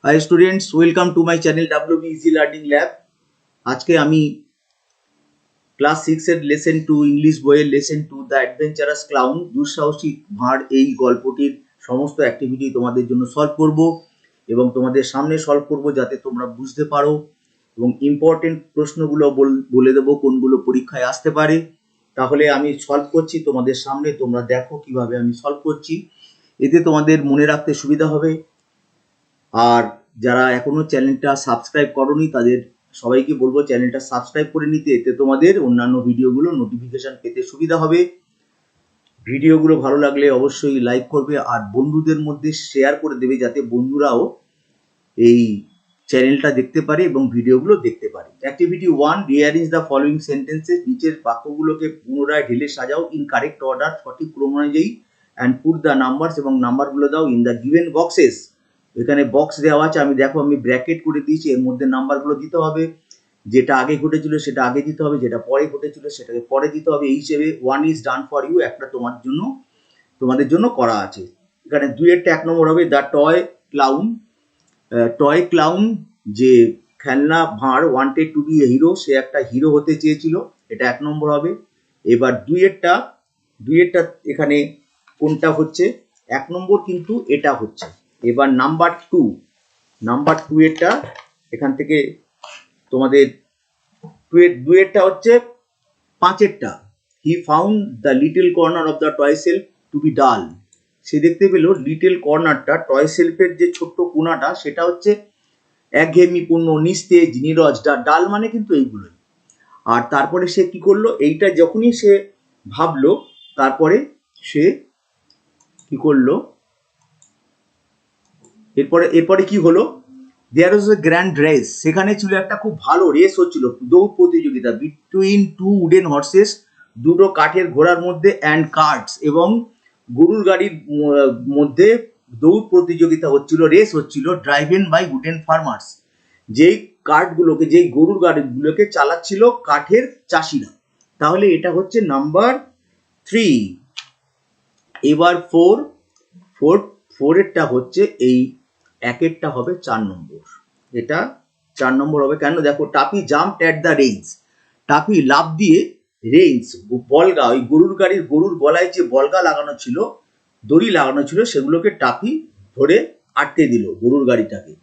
Hi students, welcome to my channel WB Easy Learning Lab. আজকে আমি class 6 এর lesson 2 English বইয়ের lesson 2 the adventurous clown দুঃসাহসিক ভাঁড় এই গল্পটির সমস্ত অ্যাক্টিভিটি তোমাদের জন্য সলভ করব এবং তোমাদের সামনে সলভ করব যাতে তোমরা বুঝতে পারো এবং ইম্পর্টেন্ট প্রশ্নগুলো বলে দেবো কোনগুলো পরীক্ষায় আসতে পারে। তাহলে আমি সলভ করছি তোমাদের সামনে, তোমরা দেখো কিভাবে আমি সলভ করছি, এতে তোমাদের মনে রাখতে সুবিধা হবে। আর যারা এখনো চ্যানেলটা সাবস্ক্রাইব করোনি তাদের সবাইকে বলবো চ্যানেলটা সাবস্ক্রাইব করে নিতে, এতে তোমাদের অন্যান্য ভিডিওগুলো নোটিফিকেশন পেতে সুবিধা হবে। ভিডিওগুলো ভালো লাগলে অবশ্যই লাইক করবে আর বন্ধুদের মধ্যে শেয়ার করে দেবে যাতে বন্ধুরাও এই চ্যানেলটা দেখতে পারে এবং ভিডিওগুলো দেখতে পারে। Activity 1, rearrange the following sentences. নিচের বাক্যগুলোকে পুনরায় ঢেলে সাজাও ইন কারেক্ট অর্ডার, সঠিক ক্রম অনুযায়ী, অ্যান্ড পুট দ্য নাম্বারস এবং নাম্বারগুলো দাও ইন দ্য গিভেন বক্সেস। এখানে বক্স দেওয়া আছে, আমি দেখো আমি ব্র্যাকেট করে দিয়েছি, এর মধ্যে নাম্বারগুলো দিতে হবে। যেটা আগে ঘটেছিল সেটা আগে দিতে হবে, যেটা পরে ঘটেছিল সেটাকে পরে দিতে হবে। এই হিসেবে 1 is done for you, একটা তোমাদের জন্য করা আছে। এখানে 2-এরটা 1 নম্বর হবে the toy clown. Toy clown যে খেলনা ভাঁড় wanted to be a hero, সে একটা হিরো হতে চেয়েছিল, এটা 1 নম্বর হবে। এবার 2-এরটা এখানে কোনটা হচ্ছে 1 নম্বর, কিন্তু এটা হচ্ছে। এবার নাম্বার 2 এরটা এখান থেকে তোমাদের 2-এরটা হচ্ছে 5-এরটা। He found the little corner of the toy shelf to be dull. সে দেখতে পেল লিটল কর্নারটা, টয় সেলফের যে ছোট্ট কোণাটা সেটা হচ্ছে একঘেয়েমিপূর্ণ, নিস্তেজ, নীরজ। ডাল মানে কিন্তু এইগুলোই। আর তারপরে সে কি করলো, এইটা যখনই সে ভাবলো তারপরে সে কি করলো, এরপরে কি হলো, দেয়ার ওয়াজ এ গ্র্যান্ড রেস। সেখানে ছিল একটা খুব ভালো রেস হচ্ছিল, দৌড় প্রতিযোগিতা, বিটুইন 2 উডেন হর্সেস, দুটো কাঠের ঘোড়ার মধ্যে, অ্যান্ড কার্টস, এবং গরুর গাড়ির মধ্যে দৌড় প্রতিযোগিতা হচ্ছিল, রেস হচ্ছিল, ড্রাইভেন বাই উডেন ফার্মার্স। যেই কার্টগুলোকে, যেই গরুর গাড়িগুলোকে চালাচ্ছিল কাঠের চাষিরা। তাহলে এটা হচ্ছে নাম্বার 3। এবার 4-এরটা হচ্ছে এই 1-এরটা হবে 4 নম্বর। এটা 4 নম্বর হবে। কেন দেখো, toffee jumped at the range. Toffee লাফ দিয়ে রেঞ্জ, বলগা, ওই গরুর গলায় যে বলগা লাগানো ছিল, দড়ি লাগানো ছিল, সেগুলোকে টাফি ধরে আটকে দিল গরুর গাড়িটাকে।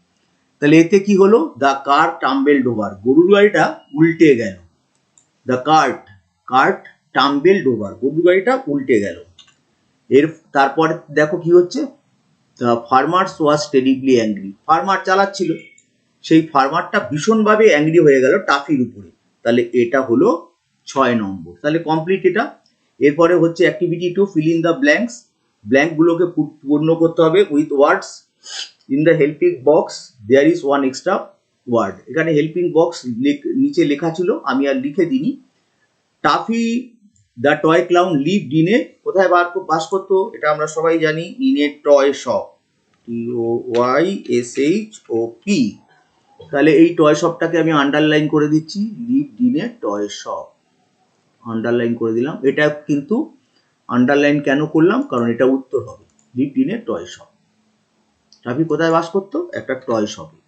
তাহলে এতে কি হলো, দ্য কার টাম্বেলড ওভার, গরুর গাড়িটা উল্টে গেল। দ্য কার্ট টাম্বেলড ওভার, গরুর গাড়িটা উল্টে গেল। তারপর দেখো কি হচ্ছে, the farmers was terribly angry. Farmer চালাচ্ছিল, সেই ফার্মারটা ভীষণভাবে অ্যাংরি হয়ে গেল টাফির উপরে। তাহলে এটা হলো 6 নম্বর। তাহলে কমপ্লিট এটা। এরপরে হচ্ছে activity 2, fill in the blanks. ব্ল্যাঙ্কগুলোকে পূর্ণ করতে হবে with words. In the helping box there is one extra word. এখানে হেল্পিং বক্স নিচে লেখা ছিল, আমি আর লিখে দিইনি। Taffy the toy clown lived in a, কোথায় বাস করতো এটা আমরা সবাই জানি, in a toy shop, TOYSHOP। তাহলে এই টয় শপটাকে আমি আন্ডারলাইন করে দিচ্ছি, lived in a toy shop, underline করে দিলাম। এটা কিন্তু আন্ডারলাইন কেন করলাম, কারণ এটা উত্তর হবে, lived in a toy shop. Taffy কোথায় বাস করতো, একটা টয় শপে।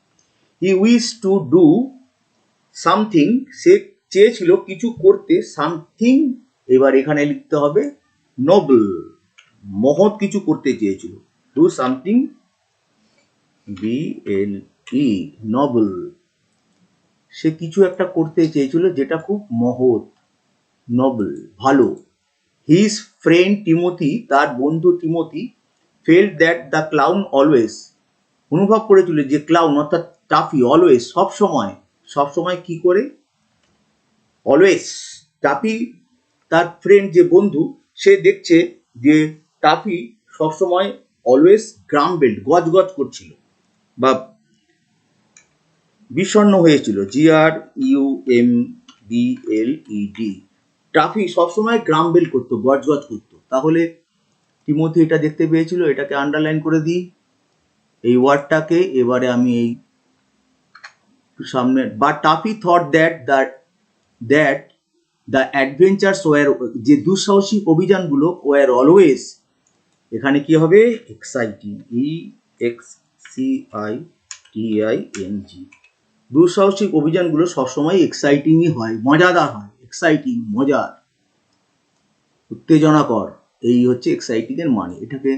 He wish to do something, সে চেয়েছিল কিছু করতে, সামথিং, এবার এখানে লিখতে হবে নোবেল, মহৎ কিছু করতে চেয়েছিল, ডু সামথিং, BLE, নোবেল। সে কিছু একটা করতে চেয়েছিল যেটা খুব মহৎ, নোবেল, ভালো। হিজ ফ্রেন্ড টিমোথি, তার বন্ধু Timothy, felt that the clown always, অনুভব করেছিল যে ক্লাউন অর্থাৎ টাফি অলওয়েজ, সবসময় কি করে, অলওয়েজ, টাফি তার ফ্রেন্ড যে বন্ধু, সে দেখছে যে টাফি সবসময় অলওয়েজ গ্রাম্বেল্ড, গজগজ করছিল বা বিষণ্ণ হয়েছিল, GRUMBLED। টাফি সবসময় গ্রাম্বেল করতো, গজগজ করতো। তাহলে টিমোথি এটা দেখতে পেয়েছিল, এটাকে আন্ডারলাইন করে দিই এই ওয়ার্ডটাকে। এবারে আমি এই সামনে, বা Taffy thought that the adventures were, যে দুঃসাহসিক অভিযানগুলো, ওয়ার অলওয়েজ, এখানে কি হবে, এক্সাইটিং, EXCITING, TING। দুঃসাহসিক অভিযানগুলো সবসময় এক্সাইটিংই হয়, মজাদার হয়, এক্সাইটিং, মজার, উত্তেজনাকর, এই হচ্ছে এক্সাইটিং এর মানে। এটাকে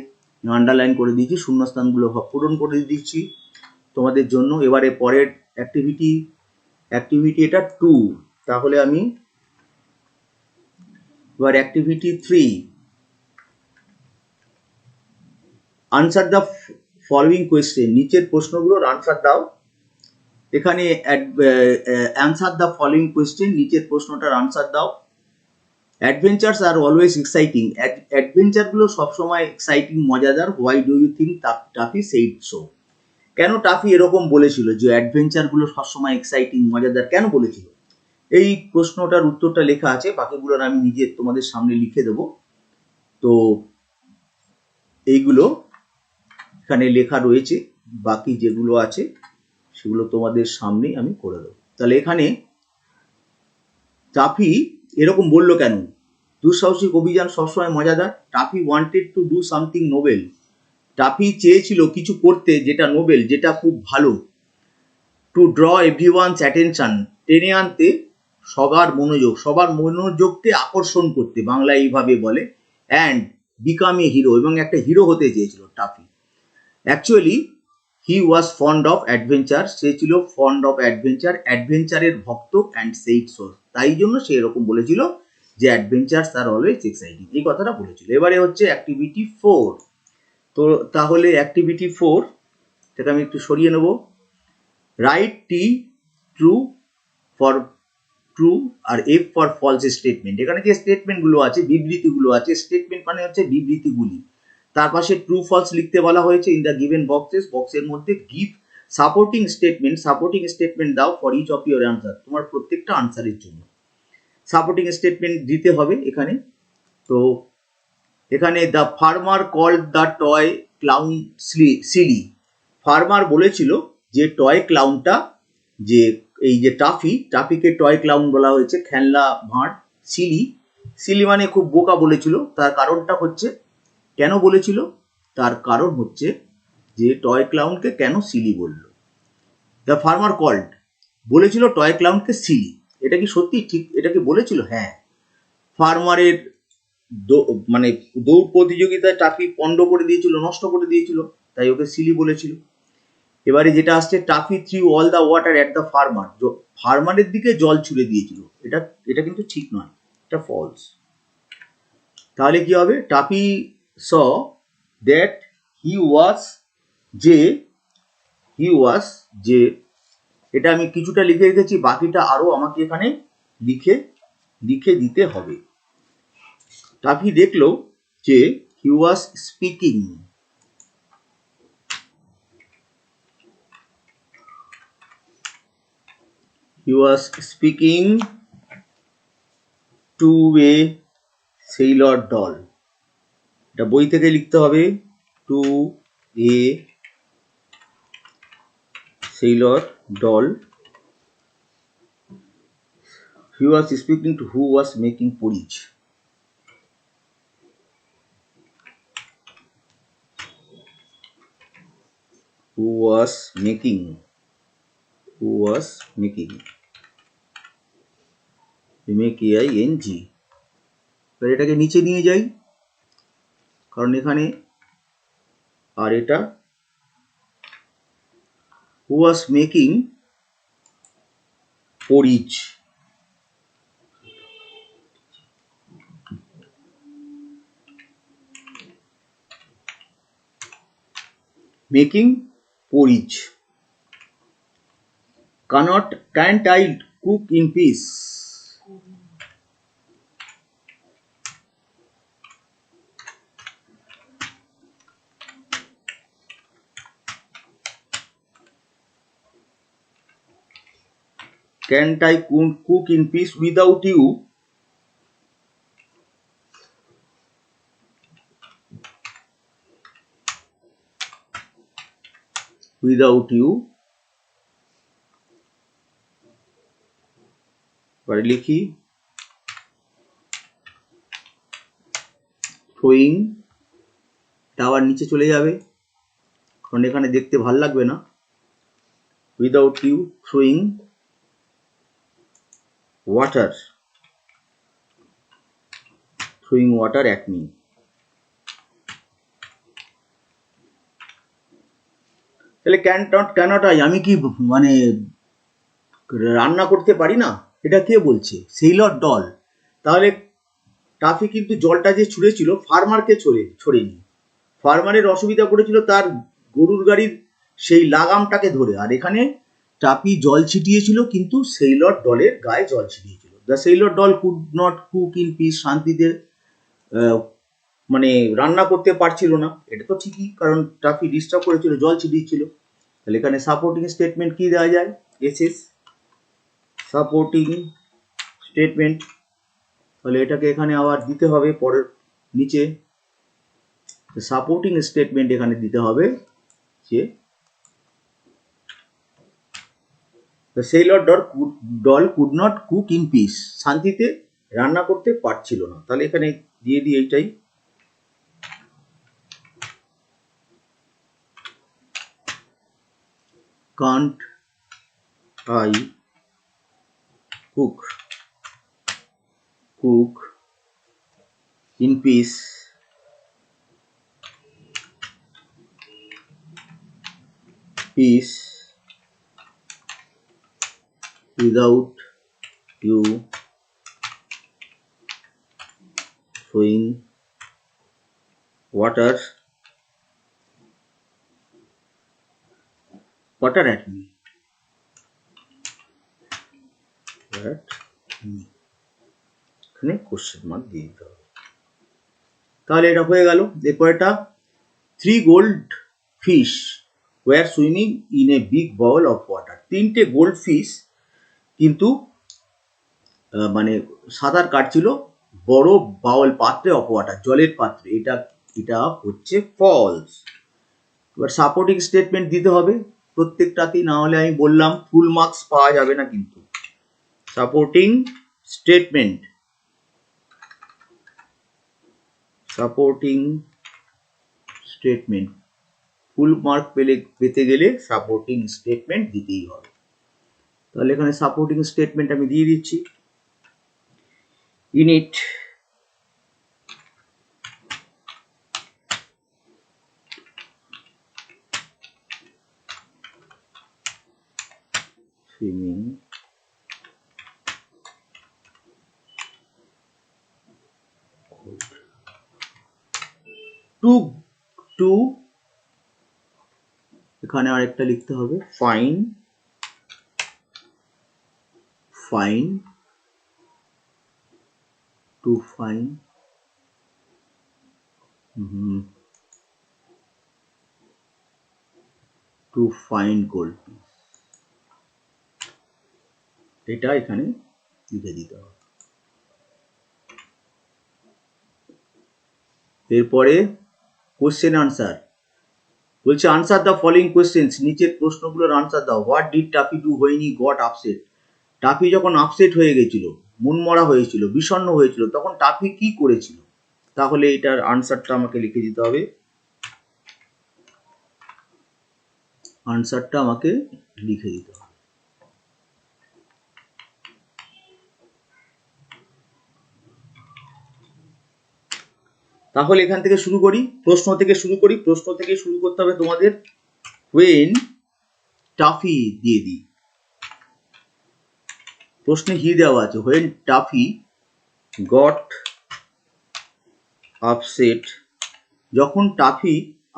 আন্ডারলাইন করে দিয়েছি, শূন্যস্থানগুলো পূরণ করে দিচ্ছি তোমাদের জন্য। এবারে পরের অ্যাক্টিভিটি এটা 2। তাহলে আমি এবার activity 3, answer the following question. নিচের প্রশ্নগুলোর আনসার দাও। এখানে অ্যান্সার দ্য ফলোইং কোয়েশ্চেন, নিচের প্রশ্নটার আনসার দাও। Adventures are always exciting. অ্যাডভেঞ্চারগুলো সবসময় এক্সাইটিং, মজাদার। Why do you think Taffy said so? কেন টাফি এরকম বলেছিল যে অ্যাডভেঞ্চারগুলো সবসময় এক্সাইটিং, মজাদার, কেন বলেছিল? এই প্রশ্নটার উত্তরটা লেখা আছে, বাকিগুলোর আমি নিজে তোমাদের সামনে লিখে দেব। তো এইগুলো এখানে লেখা রয়েছে, বাকি যেগুলো আছে সেগুলো তোমাদের সামনে আমি করে দেবো। তাহলে এখানে টাফি এরকম বললো কেন? দুঃসাহসিক অভিযান সবসময় মজাদার। Toffee wanted to do something Nobel. Toffee চেয়েছিল কিছু করতে যেটা নোবেল, যেটা খুব ভালো। টু ড্র এভরিওয়ানস অ্যাটেনশন, টেনে আনতে সবার মনোযোগকে আকর্ষণ করতে, বাংলা এইভাবে বলে। অ্যান্ড বিকাম এ হিরো, এবং একটা হিরো হতে চেয়েছিল Taffy. Actually he was fond of adventure, সে ছিল ফন্ড অফ অ্যাডভেঞ্চার, অ্যাডভেঞ্চারের ভক্ত। অ্যান্ড সেইড সো, তাই জন্য সে এরকম বলেছিল যে অ্যাডভেঞ্চার্স আর অলওয়েজ এক্সাইটিং, এই কথাটা বলেছিল। এবারে হচ্ছে অ্যাক্টিভিটি 4। তো তাহলে অ্যাক্টিভিটি 4 সেটা আমি একটু সরিয়ে নেব। Write T true for true আর এফ ফর ফলস স্টেটমেন্ট। এখানে যে স্টেটমেন্টগুলো আছে, বিবৃতিগুলো আছে, স্টেটমেন্ট মানে হচ্ছে বিবৃতিগুলি, তার পাশে ট্রু ফলস লিখতে বলা হয়েছে ইন দ্য গিভেন বক্সেস। বক্সের মধ্যে গিভ সাপোর্টিং স্টেটমেন্ট দাও for each of your answer, তোমার প্রত্যেকটা আনসারের জন্য সাপোর্টিং স্টেটমেন্ট দিতে হবে এখানে। তো এখানে the farmer called the toy clown silly. Farmer বলেছিল যে টয় ক্লাউনটা, যে এই যে টাফিকে টয় ক্লাউন বলা হয়েছে, খেলনা ভাঁড়। সিলি মানে খুব বোকা বলেছিল। তার কারণটা হচ্ছে, কেন বলেছিল, তার কারণ হচ্ছে যে টয় ক্লাউনকে কেন সিলি বলল। দ্য ফার্মার কল্ড বলেছিল টয় ক্লাউনকে সিলি। এটা কি সত্যি ঠিক? এটা কি বলেছিল? হ্যাঁ। ফার্মারের মানে দৌড় প্রতিযোগিতায় টাফি পণ্ড করে দিয়েছিল, নষ্ট করে দিয়েছিল, তাই ওকে সিলি বলেছিল। এবারে যেটা আসছে, Taffy threw all the water at the farmer, ফার্মারের দিকে জল ছুড়ে দিয়েছিল। এটা কিন্তু ঠিক নয়, এটা ফলস। তাহলে কি হবে? টাফি স দ্যাট হি ওয়াজ যে, এটা আমি কিছুটা লিখে রেখেছি, বাকিটা আরো আমাকে এখানে লিখে দিতে হবে। টাফি দেখলো যে he was speaking to a sailor doll. এটা বই থেকে লিখতে হবে, to a sailor doll. He was speaking to who was making porridge। Who was making MAKING। এটাকে নিচে নিয়ে যাই, কারণ এখানে আর এটা who was making porridge। making porridge। can't I cook in peace? Can't I cook in peace without you? এবারে লিখি throwing, টা আবার নিচে চলে যাবে, কারণ এখানে দেখতে ভাল লাগবে না। without you throwing water at me. তাহলে cannot I, আমি কি মানে রান্না করতে পারি না? এটা কে বলছে? Sailor doll. তাহলে টাফি কিন্তু জলটা যে ছুঁড়েছিল ফার্মারকে ছড়েনি। ফার্মারের অসুবিধা করেছিল তার গরুর গাড়ির সেই লাগামটাকে ধরে, আর এখানে টাফি জল ছিটিয়েছিল কিন্তু সেইলর ডলের গায়ে জল ছিটিয়েছিল। The sailor doll could not cook in peace, শান্তিতে মানে রান্না করতে পারছিল না। এটা তো ঠিকই, কারণ টাফি ডিস্টার্ব করেছিল, জল ছিটিয়েছিল। তাহলে এখানে সাপোর্টিং স্টেটমেন্ট কি দেওয়া যায়? SS supporting statement. তাহলে এটাকে এখানে আবার দিতে হবে পরের নিচে। সাপোর্টিং স্টেটমেন্ট এখানে দিতে হবে যে the sailor doll could not cook in peace, শান্তিতে রান্না করতে পারছিল না। তাহলে এখানে দিয়ে দিই এইটাই। can't I cook in peace without you throwing water at me. এখানে কোশ্চেন মার্ক দিয়ে দিতে হবে। তাহলে এটা হয়ে গেল। এরপর এটা 3 gold fish were swimming in a big bowl of water, 3টে গোল্ড ফিশ কিন্তু মানে সাঁতার কাটছিল বড় বাউল পাত্রে অফ ওয়াটার, জলের পাত্রে। এটা হচ্ছে ফলস। এবার সাপোর্টিং স্টেটমেন্ট দিতে হবে প্রত্যেকটাতেই, না হলে আমি বললাম ফুল মার্কস পাওয়া যাবে না কিন্তু। সাপোর্টিং স্টেটমেন্ট ফুল মার্ক পেতে গেলে সাপোর্টিং স্টেটমেন্ট দিতেই হবে। তাহলে এখানে সাপোর্টিং স্টেটমেন্ট আমি দিয়ে দিচ্ছি। in it swimming to এখানে আরেকটা লিখতে হবে fine to find gold piece, এটা এখানে লিখে দিতে হবে। এরপরে কোশ্চেন আনসার বলছে আনসার দ্য ফলোইং কোশ্চেন্স, নিচের প্রশ্নগুলোর আনসার দাও। What did Taffy do when he got upset, Taffy যখন আপসেট হয়ে গেছিল, মনমরা হয়েছিল, বিষণ্ণ হয়েছিল, তখন টাফি কি করেছিল? তাহলে এটার আনসারটা আমাকে লিখে দিতে হবে। তাহলে এখান থেকে শুরু করি, প্রশ্ন থেকে শুরু করতে হবে তোমাদের। when টাফি দিয়ে দিই, প্রশ্নে হি দেওয়া আছে। when টাফি got upset, যখন টাফি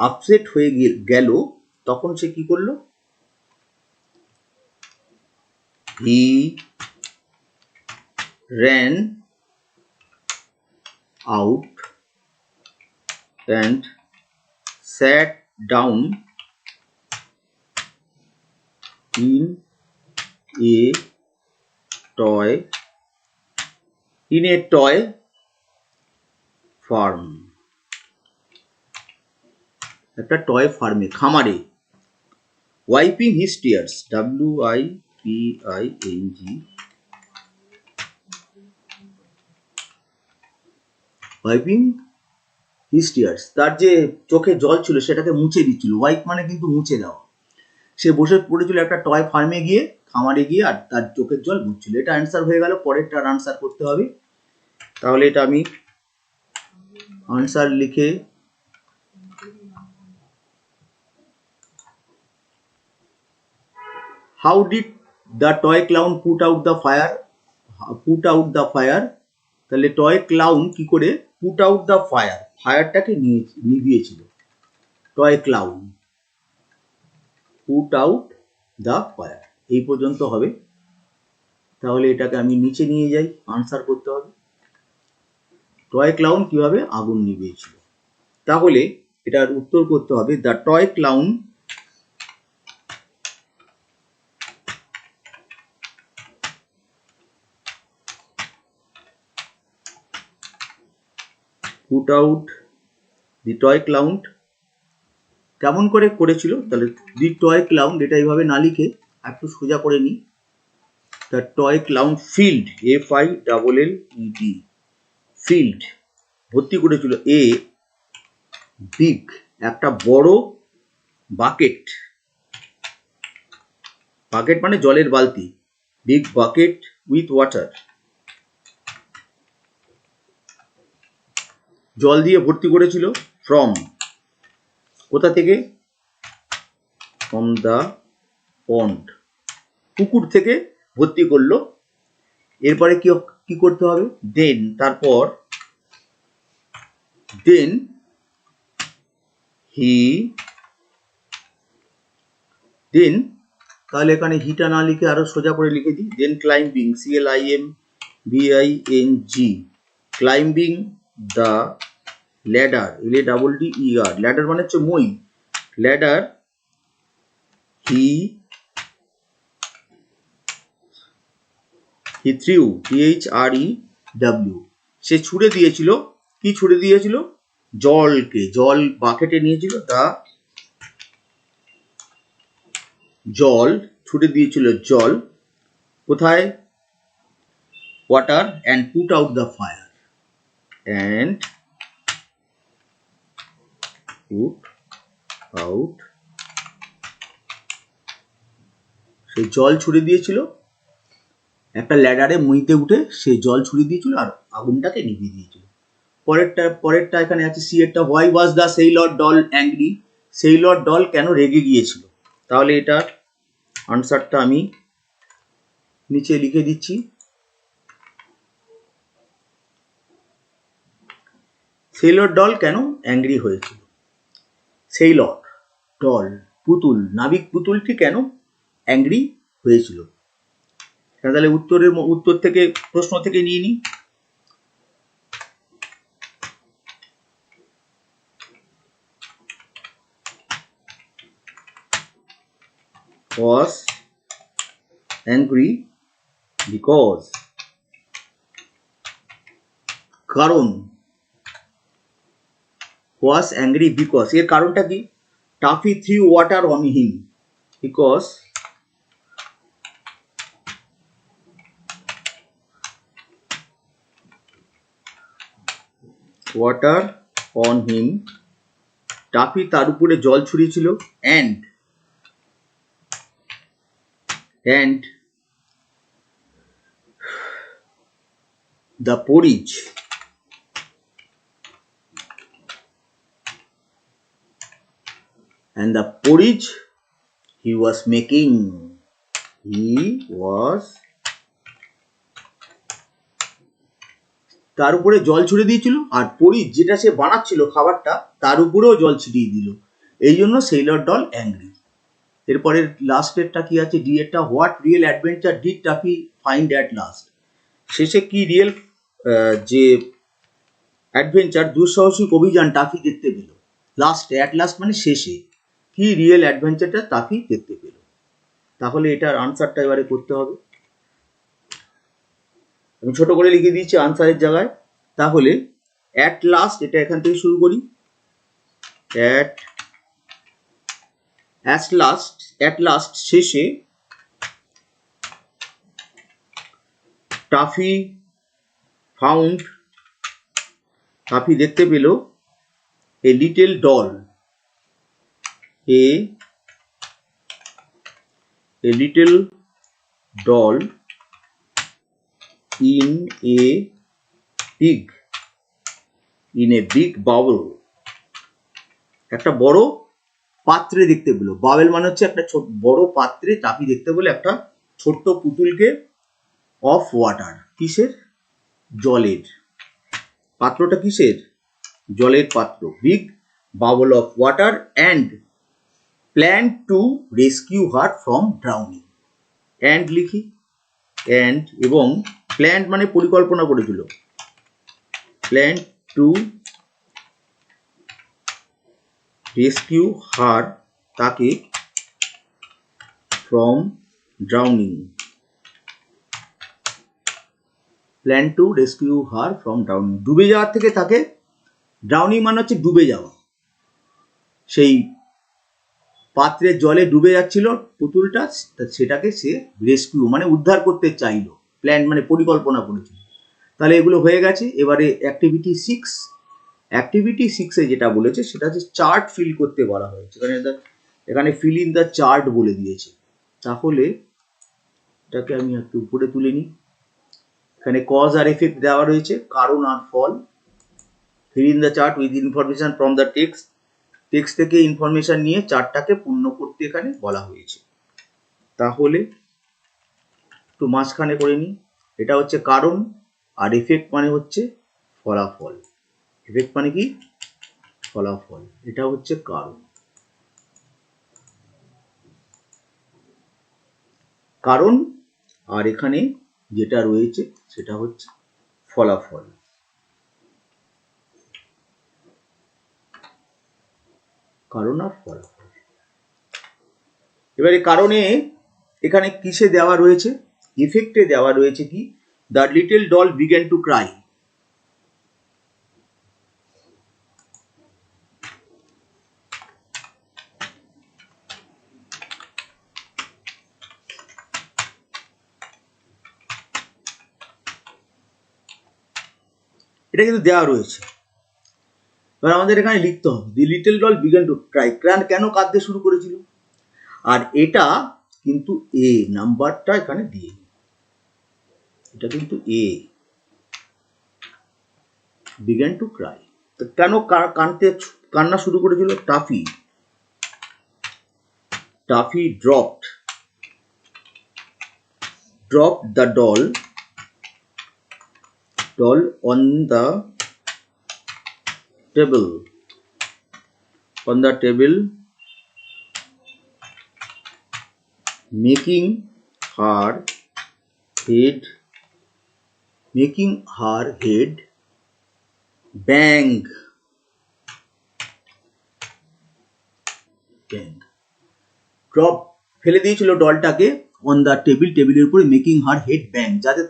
আপসেট হয়ে গেল তখন সে কি করলো? হি ran out and sat down in a toy farm, একটা টয় ফার্মে, খামারে। Wiping his tears, WIPING, wiping his tears, তার যে চোখে জল ছিল সেটাকে মুছে দিচ্ছিল। ওয়াইপ মানে কিন্তু মুছে দেওয়া। সে বসে পড়েছিল একটা টয় ফার্মে গিয়ে, খামারে গিয়ে, আর তার চোখের জল মুছছিল। এটা অ্যান্সার হয়ে গেল। পরেরটার আনসার করতে হবে। তাহলে এটা আমি আনসার লিখে how did the toy clown put out the fire, put out the fire. তাহলে টয় ক্লাউন কি করে পুট আউট দ্য ফায়ার, ফায়ারটাকে নিভিয়েছিল। Toy clown put out the fire, এই পর্যন্ত হবে। তাহলে এটাকে আমি নিচে নিয়ে যাই, আনসার করতে হবে। টয় ক্লাউন কিভাবে আগুন নিভিয়েছিল। তাহলে এটার উত্তর করতে হবে the toy clown put out, the toy clown কেমন করে করেছিল। তাহলে দি টয় ক্লাউন, এটা এইভাবে না লিখে একটু সোজা করে নিই। The toy clown field, FILLED, field ভর্তি করেছিল এ বিগ, একটা বড় বাকেট, বাকেট মানে জলের বালতি, বিগ বাকেট উইথ ওয়াটার, জল দিয়ে ভর্তি করেছিল। ফ্রম, কোথা থেকে, ফ্রম দ্য পন্ড, পুকুর থেকে ভর্তি করলো। এরপরে কি করতে হবে, দেন, তারপর দেন হি, দেন, তাহলে এখানে হিটা না লিখে আরো সোজা করে লিখে দিই। Then climbing, CLIMBING, climbing the ladder, LADDER, ladder মানে হচ্ছে মই, ল্যাডার হি থ্রিউ, THREW, সে ছুড়ে দিয়েছিল। কি ছুড়ে দিয়েছিল, জলকে, জল বাকেটে নিয়েছিল, তা জল ছুটে দিয়েছিল, জল কোথায়, water, and put out the fire, and put out, সে জল ছুড়ে দিয়েছিল, একটা ল্যাডারে মইতে উঠে সে জল ছুড়ে দিয়েছিল আর আগুনটাকে নিভিয়ে দিয়েছিল। পরেরটা এখানে আছে সি এরটা, why was the sailor doll angry, sailor doll কেন রেগে গিয়েছিল। তাহলে এটার আনসারটা আমি নিচে লিখে দিচ্ছি। সেইলর ডল কেন অ্যাংরি হয়েছিল, সেইলর ডল পুতুল, নাবিক পুতুলটি কেন অ্যাংরি হয়েছিল। তাহলে উত্তর থেকে, প্রশ্ন থেকে নিয়ে নিই। was angry because, কারণ, was angry because, এর কারণটা কি, toffee threw water on him, because water on him, toffee তার উপরে জল ছুড়িয়েছিল, and the porridge, and the porridge he was making, তার উপরে জল ছুড়ে দিয়েছিল, আর পরিজ যেটা সে বানাচ্ছিল খাবারটা তার উপরেও জল ছিটিয়ে দিল, এই জন্য সেইলর ডল অ্যাংরি। এরপরে লাস্টেরটা কি আছে, ডি এরটা, what real adventure did Taffy find at last, শেষে কি রিয়েল যে অ্যাডভেঞ্চার, দুঃসাহসিক অভিযান টাফি দেখতে পেল। লাস্টে, অ্যাট লাস্ট মানে শেষে, কি রিয়েল অ্যাডভেঞ্চারটা টাফি দেখতে পেল। তাহলে এটার আনসারটা এবারে করতে হবে। আমি ছোট করে লিখে দিয়েছি আনসারের জায়গায়। তাহলে অ্যাট লাস্ট, এটা এখান থেকে শুরু করি, অ্যাট লাস্ট শেষে, টাফি ফাউন্ড, টাফি দেখতে পেল, a little doll, A a little doll in a pig in a big bowl, একটা বড় পাত্রে দেখতে পেল। বাবেল মানে হচ্ছে একটা বড় পাত্রে, টাপি দেখতে পেলে একটা ছোট্ট পুতুলকে, অফ ওয়াটার, কিসের, জলের। পাত্রটা কিসের, জলের পাত্র, big bubble of water, and plan to rescue her from drowning. And লিখি, অ্যান্ড এবং প্ল্যান মানে পরিকল্পনা করেছিল, প্ল্যান টু রেস্কিউ হার, তাকে, from drowning, plan to rescue her from drowning, ডুবে যাওয়ার থেকে তাকে, ড্রাউনিং মানে হচ্ছে ডুবে যাওয়া, সেই পাত্রের জলে ডুবে যাচ্ছিল পুতুলটা, সেটাকে সে রেস্কিউ মানে উদ্ধার করতে চাইল, প্ল্যান মানে পরিকল্পনা করেছিল। তাহলে এগুলো হয়ে গেছে। এবারে অ্যাক্টিভিটি 6, অ্যাক্টিভিটি 6-এ যেটা বলেছে সেটা হচ্ছে চার্ট ফিল করতে বলা হয়েছে। এখানে ফিল ইন দ্য চার্ট বলে দিয়েছে। তাহলে এটাকে আমি একটু উপরে তুলে নিই। এখানে কজ আর এফেক্ট দেওয়া রয়েছে, কারণ আর ফল। Fill in the chart with information from the text, text থেকে ইনফরমেশন নিয়ে চার্টটাকে পূর্ণ করতে এখানে বলা হয়েছে। তাহলে একটু মাঝখানে করে নিই। এটা হচ্ছে কারণ, আর এফেক্ট মানে হচ্ছে ফলাফল। এফেক্ট মানে কি, ফলাফল। এটা হচ্ছে কারণ, কারণ, আর এখানে যেটা রয়েছে সেটা হচ্ছে ফলাফল। কারণ আর ফলাফল। এবারে কারণে এখানে কিসে দেওয়া রয়েছে, ইফেক্টে দেওয়া রয়েছে কি, the little doll began to cry. এটা কিন্তু দেওয়া রয়েছে। এবার আমাদের এখানে লিখতে হবে the little doll began to cry, কেন কাঁদতে শুরু করেছিল। আর এটা কিন্তু এ, নাম্বারটা এখানে দিয়ে, এটা কিন্তু এ, বিগ্যান টু ক্রাই। তো কেন কান্না শুরু করেছিল, toffee, toffee dropped the doll on the table, making her head bang, drop ফেলে দিয়েছিল ডলটাকে, অন দ্য টেবিল, টেবিলের উপরে, মেকিং হার হেড ব্যাং, যাতে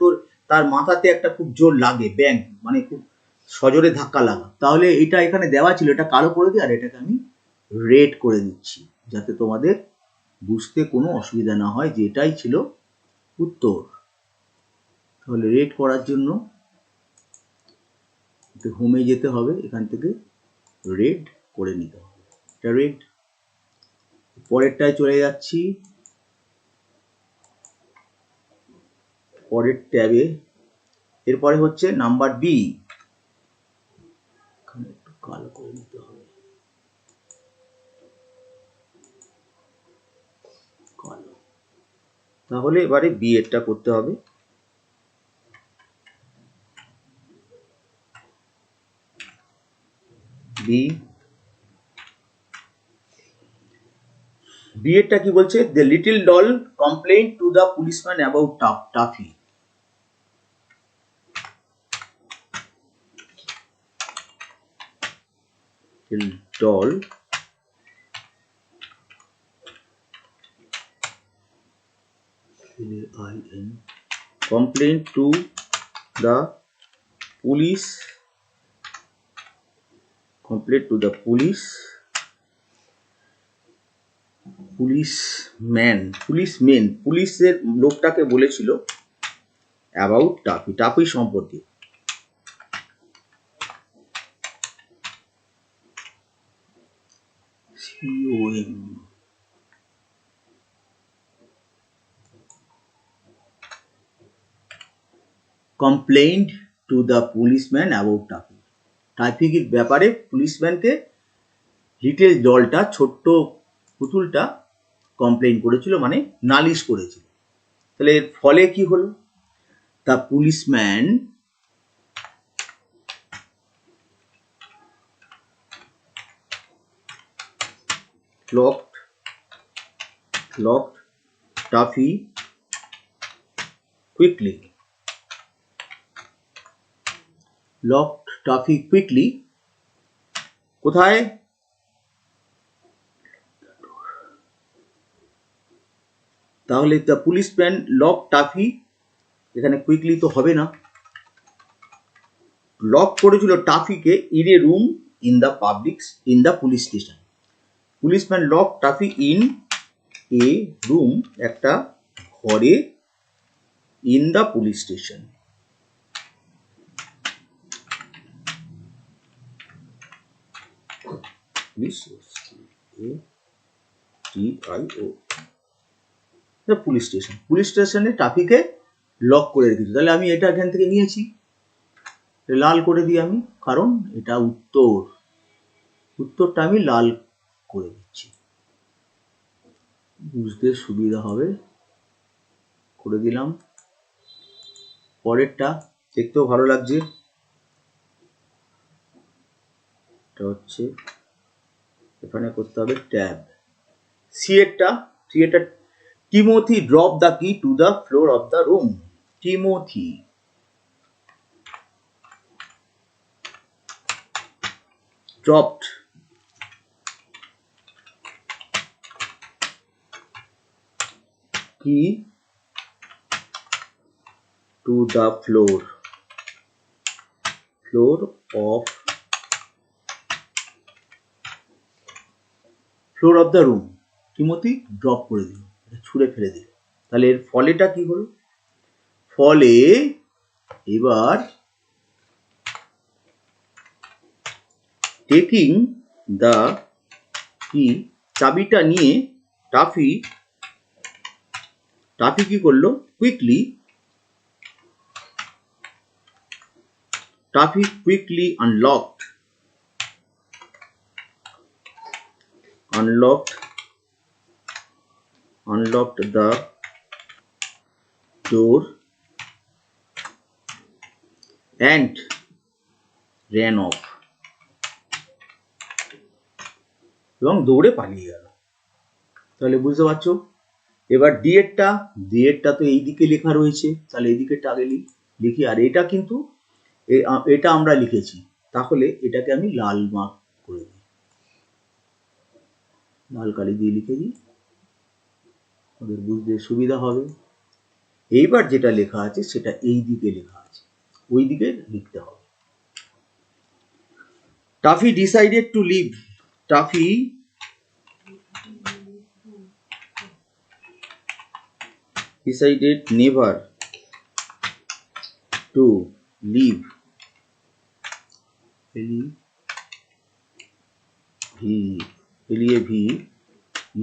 তার মাথাতে একটা খুব জোর লাগে, ব্যাং মানে খুব সজোরে ধাক্কা লাগা। তাহলে এটা এখানে দেওয়া ছিল, এটা কালো করে দিই, আর এটাকে আমি রেড করে দিচ্ছি যাতে তোমাদের বুঝতে কোনো অসুবিধা না হয় যে এটাই ছিল উত্তর। তাহলে রেড করার জন্য হোমে যেতে হবে, এখান থেকে রেড করে নিতে হবে, এটা রেড। পরেরটায় চলে যাচ্ছি, পরের ট্যাবে। এরপরে হচ্ছে নাম্বার বি, এখানে একটু কালো করে নিতে হবে, কালো। তাহলে এবারে বি এরটা করতে হবে। বি এরটা কি বলছে, the little doll complain two the policeman about toffee. doll complaint to the পুলিশের লোকটাকে বলেছিল অ্যাবাউট টাফি সম্পর্কে। Complained to the policeman about traffic. ট্রাফিকের ব্যাপারে পুলিশম্যানকে লিটল ডলটা, ছোট্ট পুতুলটা কমপ্লেইন করেছিল, মানে নালিশ করেছিল। তাহলে এর ফলে কি হলো? The policeman flogged Taffy quickly. Locked Taffy quickly. কোথায়? তাহলে দ্য পুলিশম্যান লক টাফি, এখানে কুইকলি তো হবে না, লক করেছিল টাফিকে in a room in the police station. Policeman lock Taffy in a room, একটা ঘরে, in the police station. Police station, police স্টেশনে ট্রাফিকে লক করে রেখেছি। তাহলে আমি এটা এখান থেকে নিয়েছি, লাল করে দিই আমি, কারণ এটা উত্তরটা আমি লাল করে দিচ্ছি, বুঝতে সুবিধা হবে, করে দিলাম। পরেরটা দেখতেও ভালো লাগছে, এটা হচ্ছে এখানে করতে হবে ট্যাব। সি এরটা Timothy drop the key to the floor of the room. টিমোথি dropped key to the floor of the room. Timothy drop করে দিল, ছুঁড়ে ফেলে দিল। তাহলে এর ফলেটা কি হলো? ফলে এবার টেকিং দ্য কি, চাবিটা নিয়ে টাফি কি করলো? Quickly unlocked the door and ran off, এবং দৌড়ে পালিয়ে গেল। তাহলে বুঝতে পারছো? এবার ডি এরটা তো এই দিকে লেখা রয়েছে, তাহলে এই দিকেরটা আগে লিখি। আর এটা কিন্তু এটা আমরা লিখেছি, তাহলে এটাকে আমি লাল মার্ক করে দিই, লাল কালি দিয়ে লিখে দিই, ওদের বুঝতে সুবিধা হবে। এইবার যেটা লেখা আছে সেটা এই দিকে লেখা আছে, ওই দিকে লিখতে হবে। Taffy decided to leave, Taffy decided never to leave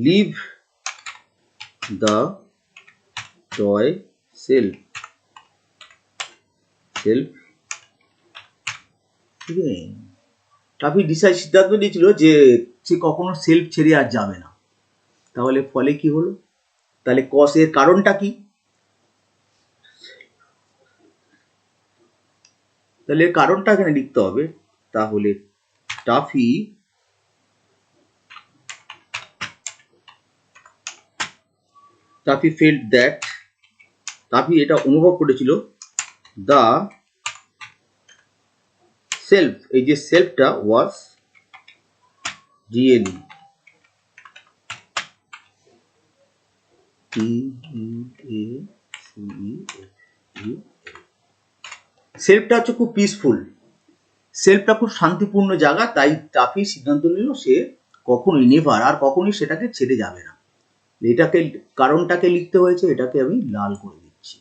leave the toy shelf Taffy সিদ্ধান্ত নিয়েছিল যে সে কখনো সেলফ ছেড়ে আর যাবে না। তাহলে ফলে কি হলো? তাহলে কস এর কারণটা কি? তাহলে এর কারণটা এখানে লিখতে হবে। তাহলে টাফি ফেল্ট দ্যাট, টাফি এটা অনুভব করেছিল, দ্য সেলফ, এই যে সেলফটা ওয়াজ রিয়েলি, সেলফটা হচ্ছে খুব পিসফুল, সেলফটা খুব শান্তিপূর্ণ জায়গা। তাই টাফি সিদ্ধান্ত নিল সে কখনোই নেভার, আর কখনোই সেটাকে ছেড়ে যাবে না। এটাকে কারণটাকে লিখতে হয়েছে, এটাকে আমি লাল করে দিচ্ছি,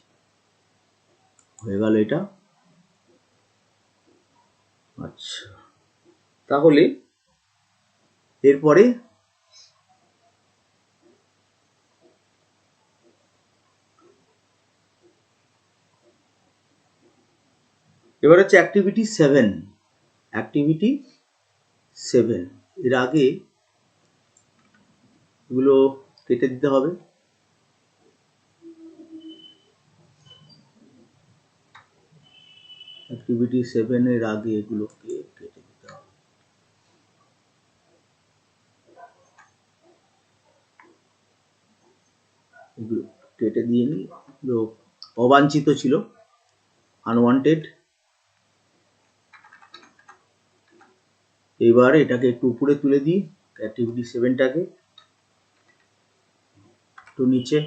হয়ে গেল এটা। আচ্ছা, তাহলে এরপরে এবার হচ্ছে অ্যাক্টিভিটি 7। অ্যাক্টিভিটি 7 এর আগে এগুলো কেটে দিতে হবে। অ্যাক্টিভিটি 7 এর আগে এগুলোকে কেটে দিতে হবে। এগুলো কেটে দিয়ে নিই, এগুলো অবাঞ্ছিত ছিল, আনওয়ান্টেড। এবার এটাকে একটু উপরে তুলে দিই, অ্যাক্টিভিটি 7টাকে একটু নিচে।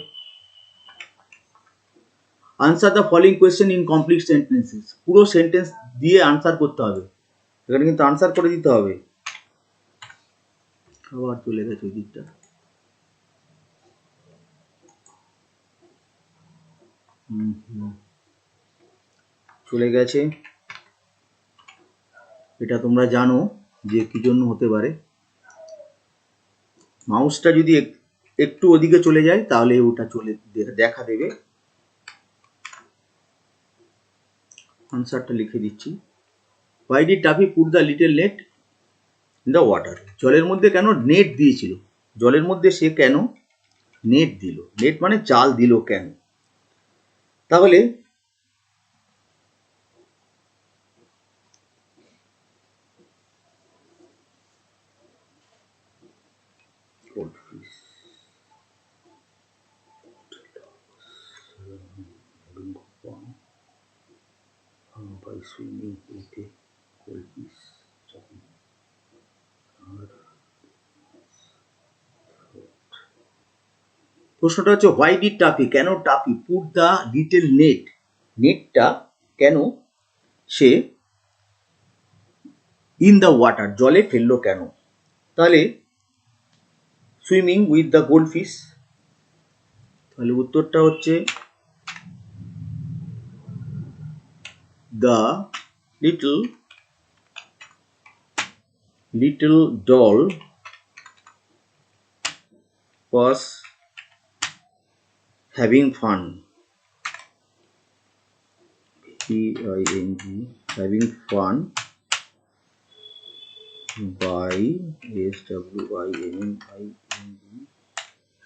Answer the following question in complete sentences. পুরো সেন্টেন্স দিয়ে আনসার করতে হবে, এখানে কিন্তু আনসার করে দিতে হবে। আবার চলে গেছে ওই দিকটা। চলে গেছে, এটা তোমরা জানো যে কি জন্য হতে পারে। মাউসটা যদি একটু ওদিকে চলে যায় তাহলে ওটা চলে দেখা দেবে। আনসারটা লিখে দিচ্ছি। Why did Taffy put the little net in the water? জলের মধ্যে কেন নেট দিয়েছিল? জলের মধ্যে সে কেন নেট দিল? নেট মানে জাল দিল কেন? তাহলে by swimming with a goldfish. প্রশ্নটা হচ্ছে হোয়াই ডিড টাফি, কেন toffee put the little net, নেটটা কেন সে ইন দ্য ওয়াটার, জলে ফেললো কেন? তাহলে সুইমিং উইথ দ্য গোল্ডফিশ, তাহলে উত্তরটা হচ্ছে the little doll was having fun, H-I-N-G, having fun by S-W-I-M-M-I-N-G,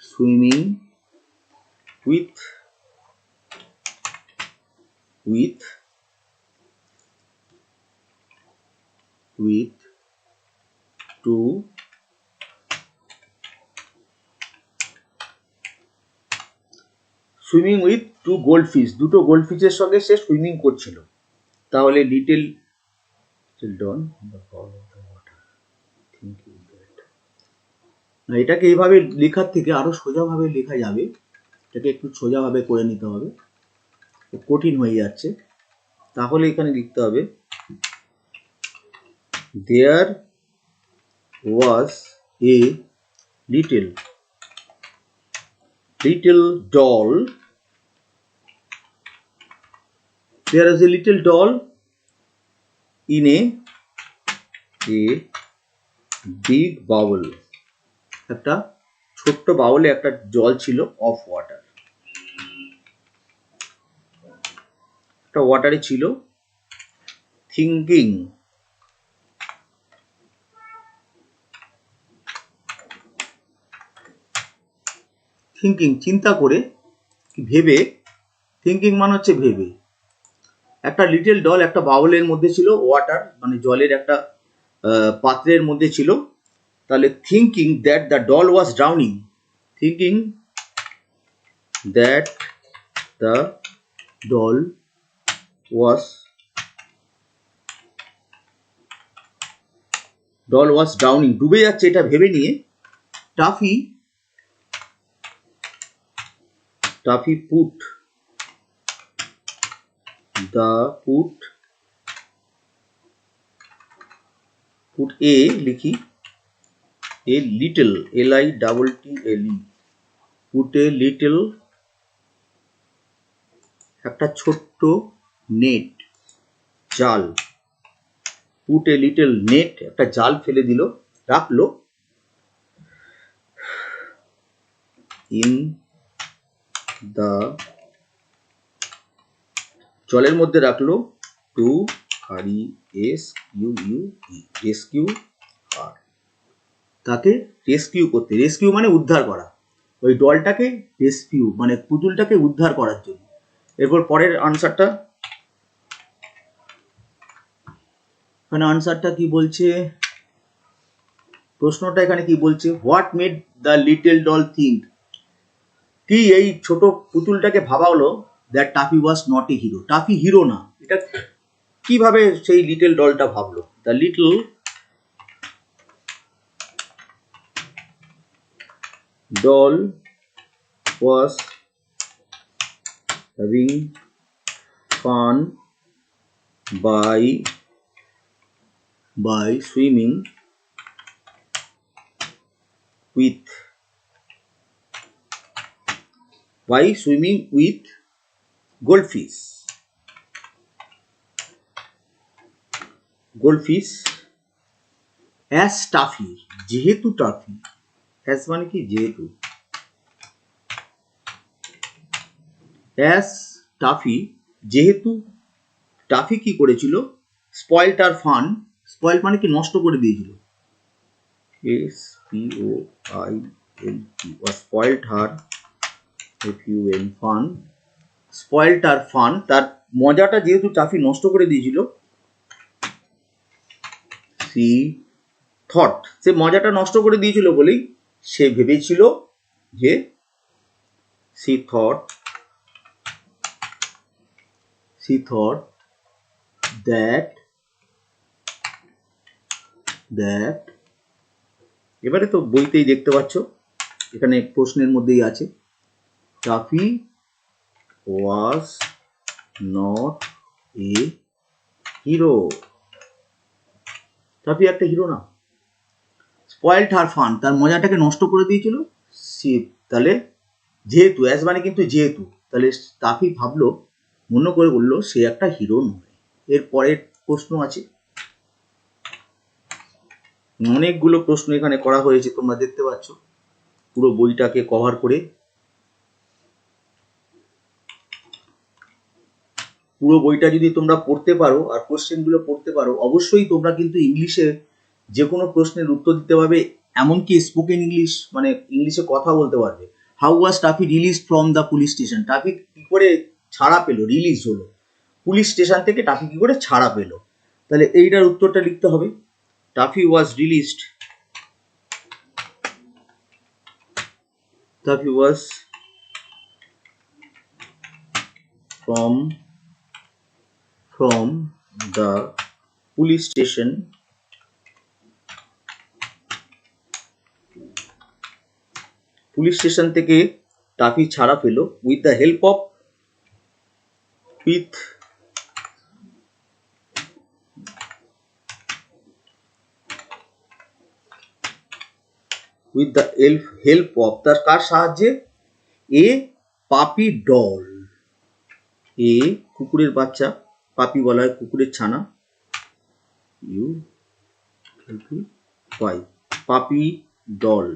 swimming with two swimming with two goldfish, দুটো গোল্ডফিশের সঙ্গে সে সুইমিং করছিল। তাহলে লিটল ডন এটাকে এইভাবে লেখার থেকে আরো সোজাভাবে লেখা যাবে, এটাকে একটু সোজাভাবে করে নিতে হবে, কঠিন হয়ে যাচ্ছে। তাহলে এখানে লিখতে হবে there was a little doll, there is a little doll in a big bowl, একটা ছোট্ট বাউলে একটা জল ছিল অফ ওয়াটার, একটা ওয়াটারে ছিল। থিঙ্কিং, চিন্তা করে, ভেবে, থিঙ্কিং মানে হচ্ছে ভেবে। একটা লিটল ডল একটা বাউলের মধ্যে ছিল, ওয়াটার মানে জলের একটা পাত্রের মধ্যে ছিল। তাহলে thinking that the doll was drowning, thinking that the doll was drowning, ডুবে যাচ্ছে এটা ভেবে নিয়ে টাফি put a লিখি, a little, L-I-T-T-L-E, put a little, একটা ছোট্ট নেট, জাল, put a little net, একটা জাল ফেলে দিল, রাখলো, in the, জলের মধ্যে রাখলো, to রেস্কিউ আর, তাকে রেস্কিউ করতে, রেস্কিউ মানে উদ্ধার করা, ওই ডলটাকে রেস্কিউ মানে পুতুলটাকে উদ্ধার করার জন্য। এরপর পরের আনসারটা, এখানে আনসারটা কি বলছে, প্রশ্নটা এখানে কি বলছে, what made the little doll think, কি এই ছোট পুতুলটাকে ভাবা হলো that toffee was not a hero, toffee hero না, এটা কিভাবে সেই লিটল ডলটা ভাবলো, the little doll was having fun by swimming with goldfish as toffee, যেহেতু টাফি, as মানে কি যেহেতু, as টাফি যেহেতু টাফি কি করেছিল, স্পয়েলড আর ফান, স্পয়েল মানে কি নষ্ট করে দিয়েছিল, স্পয়েলড হার ফান, স্পয়েলড আর ফান, তার মজাটা যেহেতু টাফি নষ্ট করে দিয়েছিল, সি থট, সে মজাটা নষ্ট করে দিয়েছিল বলেই সে ভেবেছিল যে, সি থট দ্যাট এবারে তো বইতেই দেখতে পাচ্ছ, এখানে প্রশ্নের মধ্যেই আছে, toffee was not a hero, toffee একটা হিরো না, স্পয়েলড হার ফান, তার মজাটাকে নষ্ট করে দিয়েছিল, সে, তাহলে যেহেতু, অ্যাজ মানে কিন্তু যেহেতু, তাহলে টাফি ভাবলো, মনে করে বললো সে একটা হিরো নয়। এর পরের প্রশ্ন আছে, অনেকগুলো প্রশ্ন এখানে করা হয়েছে, তোমরা দেখতে পাচ্ছ পুরো বইটাকে কভার করে, পুরো বইটা যদি তোমরা পড়তে পারো আর কোশ্চেনগুলো পড়তে পারো, অবশ্যই তোমরা কিন্তু ইংলিশে যে কোনো প্রশ্নের উত্তর দিতে পারবে, এমনকি স্পোকেন ইংলিশ মানে ইংলিশে কথা বলতে পারবে। How was Taffy release from the police station, toffee কি করে ছাড়া পেলো, রিলিজ হলো পুলিশ স্টেশন থেকে, টাফি কি করে ছাড়া পেলো, তাহলে এইটার উত্তরটা লিখতে হবে, toffee was released, toffee was from the police station থেকে টাফি ছাড়া পেল with the help of তার কার সাহায্যে, এ পাপি ডল, এ কুকুরের বাচ্চা, পাপি বলা হয় কুকুরের ছানা, পাপি ডল,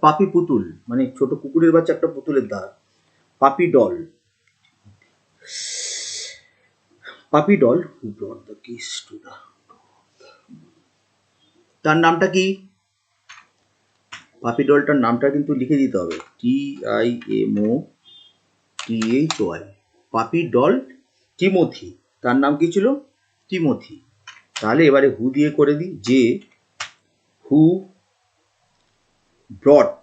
পাপি পুতুল মানে ছোট কুকুরের বাচ্চা, একটা পুতুলের দ্বার, পাপি doll who brought the keys to the, তার নামটা কি, পাপি ডলটার নামটা কিন্তু লিখে দিতে হবে, TIMOTHY, পাপি ডল টিমোথি, তার নাম কি ছিল, টিমোথি। তাহলে এবারে হু দিয়ে করে দিই, যে হু ব্রট,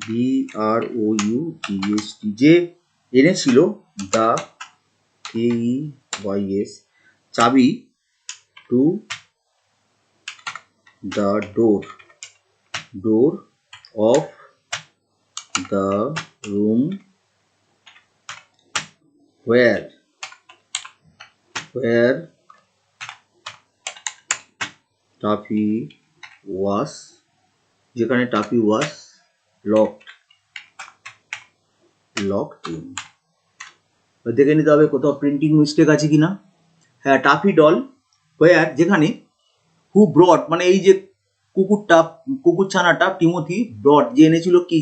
BROUGHT, যে এনেছিল, দ্য KEYS, চাবি, two the door of the room where toffee was, যেখানে টাফি was locked in, দেখে নিতে হবে কোথাও প্রিন্টিং মিস্টেক আছে কিনা। হ্যাঁ, টাফি ডল where, যেখানে, হু ব্রট মানে এই যে কুকুর ছানাটা, টিমোথি ব্রট যে এনেছিল কি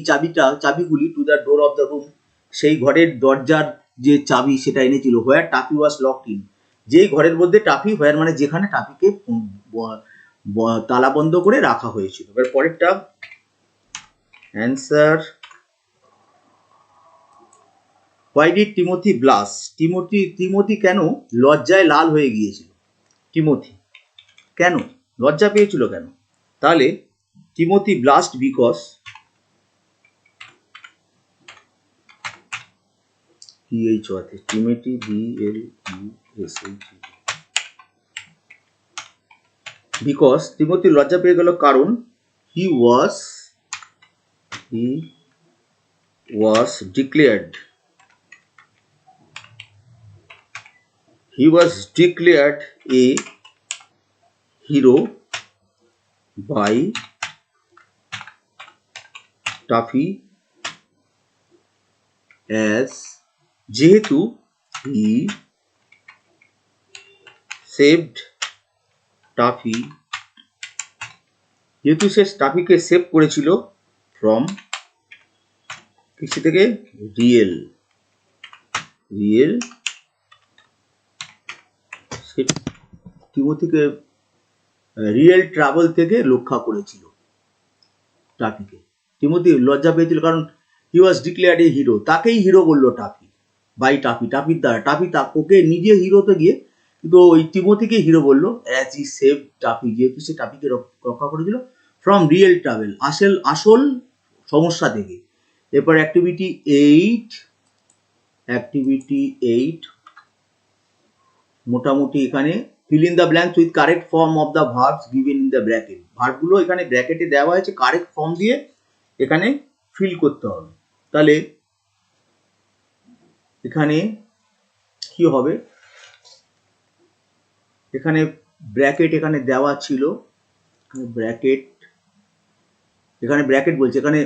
চাবিগুলি, to the door of the room, সেই ঘরের দরজার যে চাবি সেটা এনেছিল, where Taffy was locked in, যেই ঘরের মধ্যে টাফি, হোয়ার মানে যেখানে টাফিকে তালা বন্ধ করে রাখা হয়েছিল। এবার পরেরটা answer, why did Timothy blush? Timothy কেন লজ্জায় লাল হয়ে গিয়েছিল? টিমোথি কেন লজ্জা পেয়েছিল কেন? তাহলে টিমোথি ব্লাস্ট বিকজ PH আছে, টিমোথি BLUSH, বিকজ টিমোথি লজ্জা পেয়ে গেল কারণ he was declared a hero by Tuffy as যেহেতু he saved Tuffy, যেহেতু সে টাফিকে সেভ করেছিল ফ্রম কিছু থেকে, রিয়েল টিমোথিকে রিয়েল ট্রাভেল থেকে রক্ষা করেছিল টাফিকে। টিমোথি লজ্জা পেয়েছিল কারণ হি ওয়াজ ডিক্লেয়ার্ড এ হিরো, তাকেই হিরো বললো টাফি, বাই টাফির দ্বারা। টাফি ওকে নিজে হিরোতে গিয়ে কিন্তু ওই টিমোথিকে হিরো বললো অ্যাজ ই সেভ টাফি, যেহেতু সে টাফিকে রক্ষা করেছিল ফ্রম রিয়েল ট্রাভেল, আসল সমস্যা থেকে। এরপর অ্যাক্টিভিটি 8 মোটামুটি এখানে fill in the blanks with correct form of the verbs given in the bracket। ভার্বগুলো এখানে ব্র্যাকেটে দেওয়া হয়েছে, কারেক্ট ফর্ম দিয়ে এখানে ফিল করতে হবে। তাহলে এখানে কি হবে, এখানে ব্র্যাকেট এখানে দেওয়া ছিল, ব্র্যাকেট বলছে, এখানে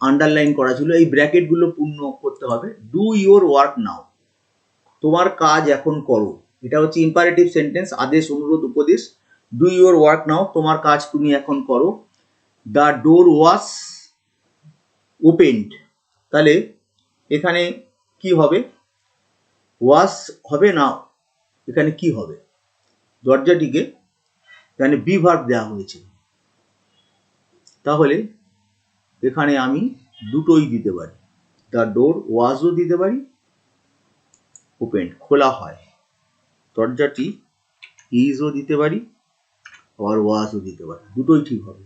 আন্ডারলাইন করা ছিল, এই ব্র্যাকেটগুলো পূর্ণ করতে হবে। ডু ইউর ওয়ার্ক নাও, তোমার কাজ এখন করো। এটা হচ্ছে ইম্পারেটিভ সেন্টেন্স, আদেশ, অনুরোধ, উপদেশ। ডু ইউর ওয়ার্ক নাও, তোমার কাজ তুমি এখন করো। দ্য ডোর ওয়াজ ওপেন্ড, তাহলে এখানে কি হবে, ওয়াজ হবে না, এখানে কি হবে, দরজাটিকে এখানে বি ভার্ব দেওয়া হয়েছে, তাহলে এখানে আমি দুটোই দিতে পারি, দ্য ডোর ওয়াজও দিতে পারি, ওপেন খোলা হয়, দরজাটি ইজও দিতে পারি, আবার ওয়াজও দিতে পারি, দুটোই ঠিক হবে।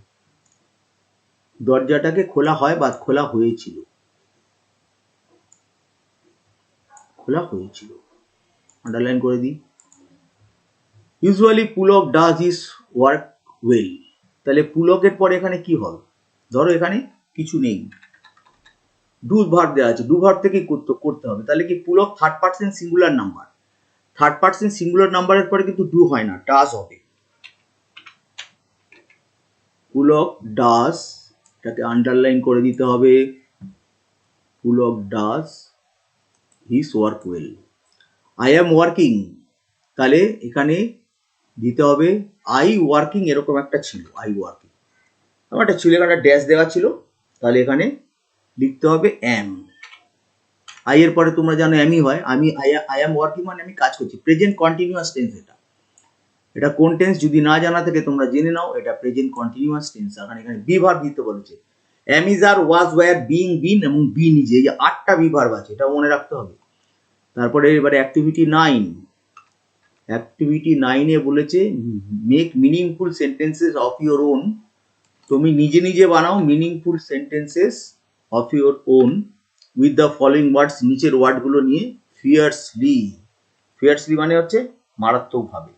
দরজাটাকে খোলা হয় বা খোলা হয়েছিল, আন্ডারলাইন করে দিই। Usually Pulak does his work well, তাহলে পুলকের পরে এখানে কি হবে, ধরো এখানে কিছু নেই, ডু ভার্ব দেওয়া আছে, ডু ভার্ব থেকে করতে হবে, তাহলে কি Pulak third person singular number, third person singular নাম্বারের পরে কিন্তু ডু হয় না, ডাজ হবে। পুলক ডাজ, এটাকে আন্ডারলাইন করে দিতে হবে, Pulak does his work well. I am working, তাহলে এখানে দিতে হবে আই ওয়ার্কিং, এরকম একটা ছিল আই ওয়ার্কিং, আমার একটা ছিল এখানে ড্যাশ দেওয়া ছিল, তাহলে এখানে লিখতে হবে অ্যাম। আই এর পরে তোমরা জানো অ্যামই হয়, আই অ্যাম ওয়ার্কিং মানে আমি কাজ করছি, প্রেজেন্ট কন্টিনিউয়াস টেন্স। এটা কোন টেন্স যদি না জানা থাকে তোমরা জেনে নাও, এটা প্রেজেন্ট কন্টিনিউয়াস টেন্স। এখানে বি ভার্ব দিতে বলেছে, am, is, are, was, were, being, been এবং বি নিজে, এই যে 8টা বি ভার্ব আছে, এটা মনে রাখতে হবে। তারপরে এবারে অ্যাক্টিভিটি 9 বলেছে make meaningful sentences of your own, তুমি নিজে নিজে বানাও meaningful sentences of your own with the following words, নিচের ওয়ার্ডগুলো নিয়ে, ফিয়ার্সলি মানে হচ্ছে মারাত্মকভাবে।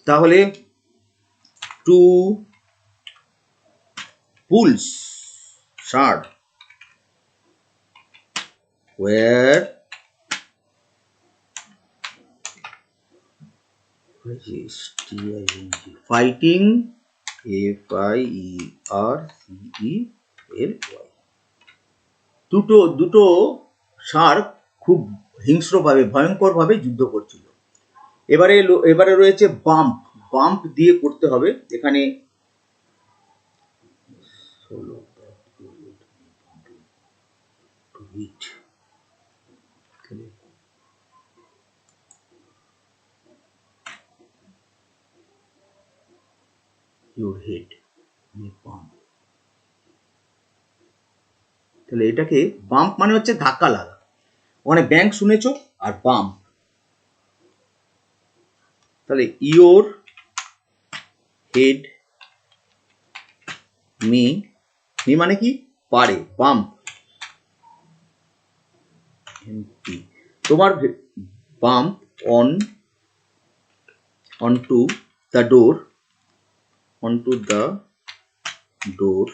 তাহলে two pulls shark were fighting, FIERCELY, দুটো শার্ক খুব হিংস্রভাবে, ভয়ঙ্করভাবে যুদ্ধ করছিল। এবারে রয়েছে বাম্প দিয়ে করতে হবে, এখানে your head may bump. তাহলে এটাকে বাম্প মানে হচ্ছে ধাক্কা লাগা। ওখানে ব্যাংক শুনেছো আর বাম্প, তাহলে ইওর হেড মি মানে কি পারে, বাম্প তোমার বাম্প onto the door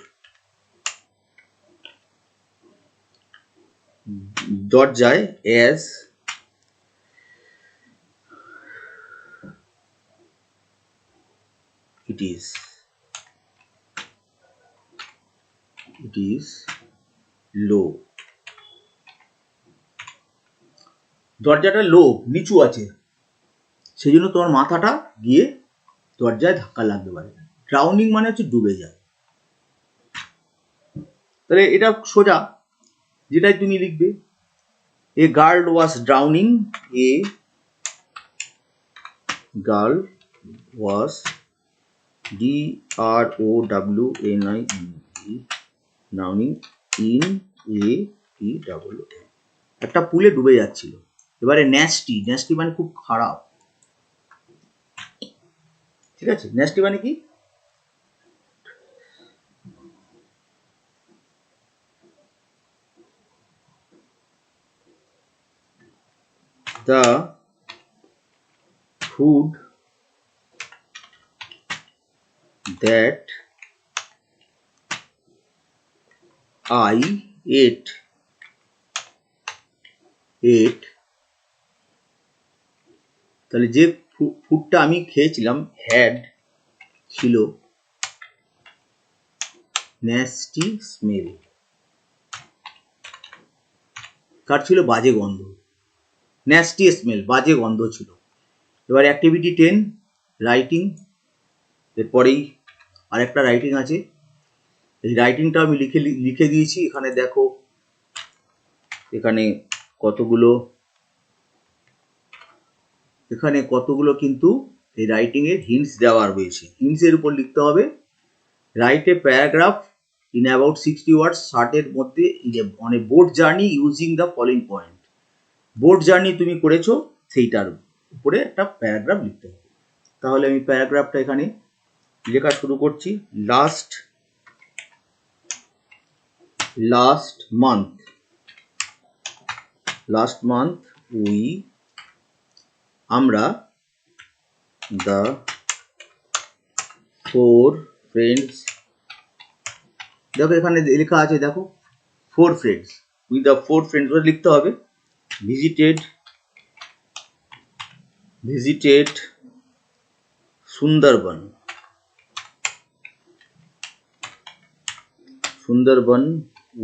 দরজায় as it is low, দরজাটা লো, নিচু আছে, সেই জন্য তোমার মাথাটা গিয়ে দরজায় ধাক্কা লাগতে পারে। ড্রাউনিং মানে হচ্ছে ডুবে যায়। তাহলে এটা সোজা, যেটাই তুমি লিখবে, a girl was drowning, a girl was DROWNING drowning in APWN, একটা পুলে ডুবে যাচ্ছিল। এবারে ন্যাস্টি, ন্যাস্টি মানে খুব খারাপ, ঠিক আছে? ন্যাস্টি মানে কি? the food that I ate তাহলে যে ফুডটা আমি খেয়েছিলাম হ্যাড ছিল ন্যাস্টি স্মেল, কার ছিল? বাজে গন্ধ, ন্যাস্টি স্মেল, বাজে গন্ধ ছিল। এবার অ্যাক্টিভিটি 10 রাইটিং, এরপরেই আরেকটা রাইটিং আছে, এই রাইটিংটা আমি লিখে দিয়েছি। এখানে দেখো, এখানে কতগুলো কিন্তু এই রাইটিং এর হিন্টস দেওয়া রয়েছে। হিন্টস এর উপর লিখতে হবে, write a paragraph in about 60 ওয়ার্ডস, 60 এর মধ্যে মানে boat journey using the following point. Boat journey তুমি করেছো, সেইটার উপরে একটা প্যারাগ্রাফ লিখতে হবে। তাহলে আমি প্যারাগ্রাফটা এখানে লেখা শুরু করছি। লাস্ট মান্থ আমরা দ্য 4 ফ্রেন্ডস, দেখো এখানে লেখা আছে, দেখো 4 ফ্রেন্ডস, উইথ দ্য 4 ফ্রেন্ডস লিখতে হবে। Visited Sundarban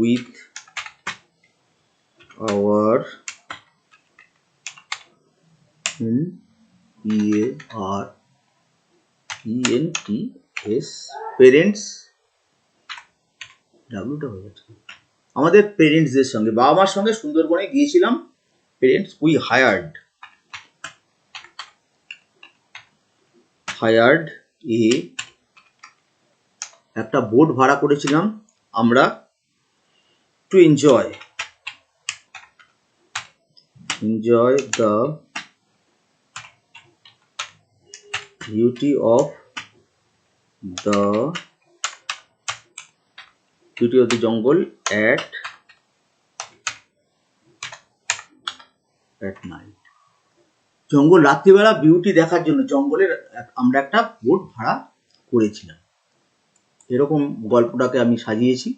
with our parents, আমাদের পেরেন্টসদের সঙ্গে, বাবা মার সঙ্গে সুন্দরবনে গিয়েছিলাম। পেরেন্টস, উই হায়ার্ড একটা বোট ভাড়া করেছিলাম আমরা, to enjoy the beauty of the jungle at night, জঙ্গল রাত্রিবেলা বিউটি দেখার জন্য জঙ্গলের আমরা একটা বোট ভাড়া করেছিলাম। এরকম গল্পটাকে আমি সাজিয়েছি।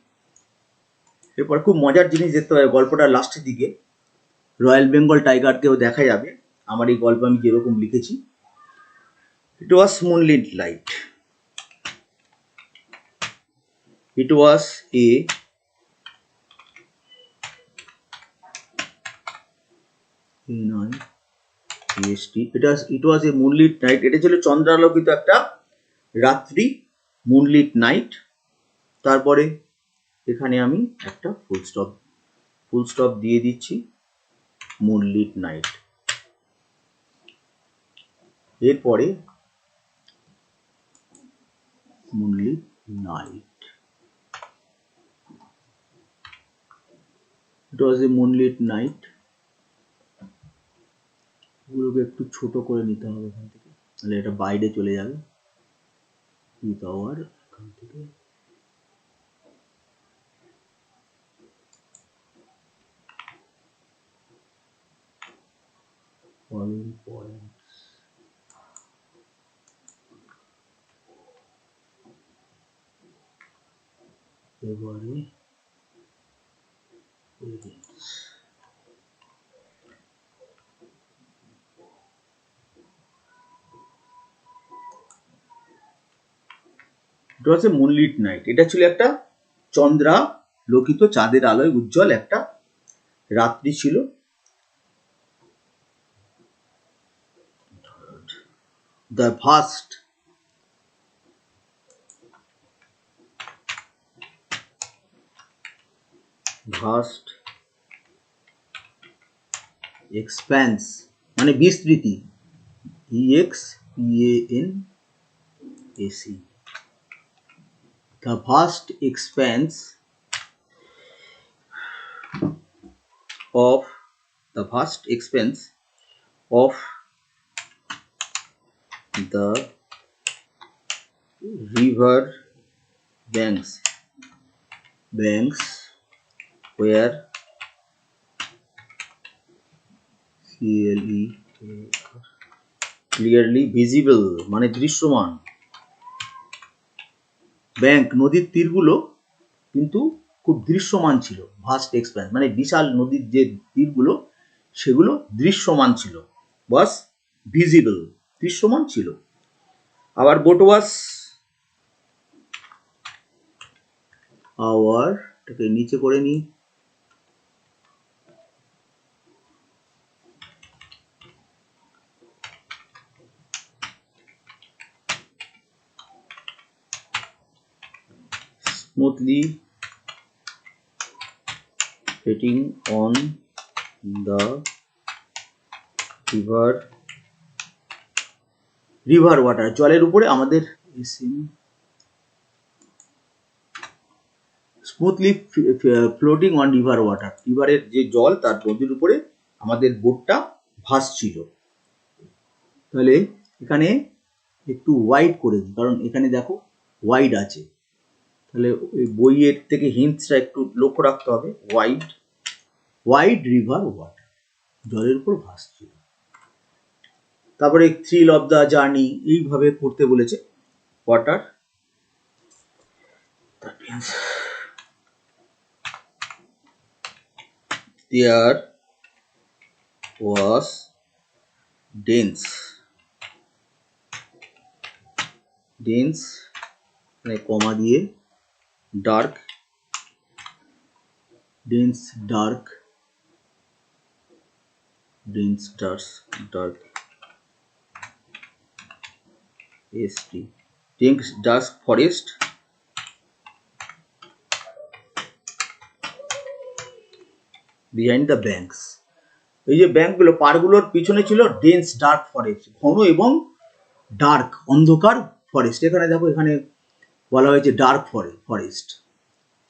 এরপর খুব মজার জিনিস দেখতে হবে, গল্পটার লাস্টের দিকে রয়্যাল বেঙ্গল টাইগারকেও দেখা যাবে। আমার এই গল্প আমি যেরকম লিখেছি, it was moonlit night, it was a moonlit night, এটা ছিল চন্দ্রালোকিত একটা রাত্রি, মুনলিট নাইট। তারপরে এখানে আমি একটা ফুল স্টপ দিয়ে দিচ্ছি, মুনলিট নাইট। এরপরে night. It was a moonlit night. এগুলোকে একটু ছোট করে নিতে হবে এখান থেকে, তাহলে এটা বাইরে চলে যাবে। উইথ আওয়ার এখান থেকে following points. এবারে it was a moonlit night. এটা ছিল একটা চন্দ্রা লোকিত চাঁদের আলোয় উজ্জ্বল একটা রাত্রি ছিল। The vast expanse মানে বিস্তৃতি, EXPANAC, the vast expanse of the river banks were clearly visible মানে দৃশ্যমান। ব্যাংক নদীর তীরগুলো কিন্তু খুব দৃশ্যমান ছিল। ভাস্ট এক্সপ্যান্স মানে বিশাল নদীর যে তীরগুলো সেগুলো দৃশ্যমান ছিল, বাস ভিজিবল দৃশ্যমান ছিল। আবার বোট ওয়াজ আওয়ার, এটাকে নিচে করে নিই, smoothly floating on the river water, জলের উপরে আমাদের smoothly floating on river water, রিভারের যে জল তার নদীর উপরে আমাদের বোটটা ভাসছিল। তাহলে এখানে একটু ওয়াইড করে দিই, কারণ এখানে দেখো ওয়াইড আছে, তাহলে ওই বইয়ের থেকে হিন্টসটা একটু লক্ষ্য রাখতে হবে। ওয়াইড রিভার ওয়াটার, জলের উপর ভাসছিল। তারপরে থ্রিল অফ দ্য জার্নি এইভাবে করতে বলেছে। ওয়াটার there was dense মানে কমা দিয়ে dark forest behind the banks. এই যে ব্যাংকগুলো পাড়গুলোর পিছনে ছিল ডেন্স ডার্ক ফরেস্ট, ঘন এবং ডার্ক অন্ধকার ফরেস্ট। এখানে দেখো এখানে বলা হয়েছে ডার্ক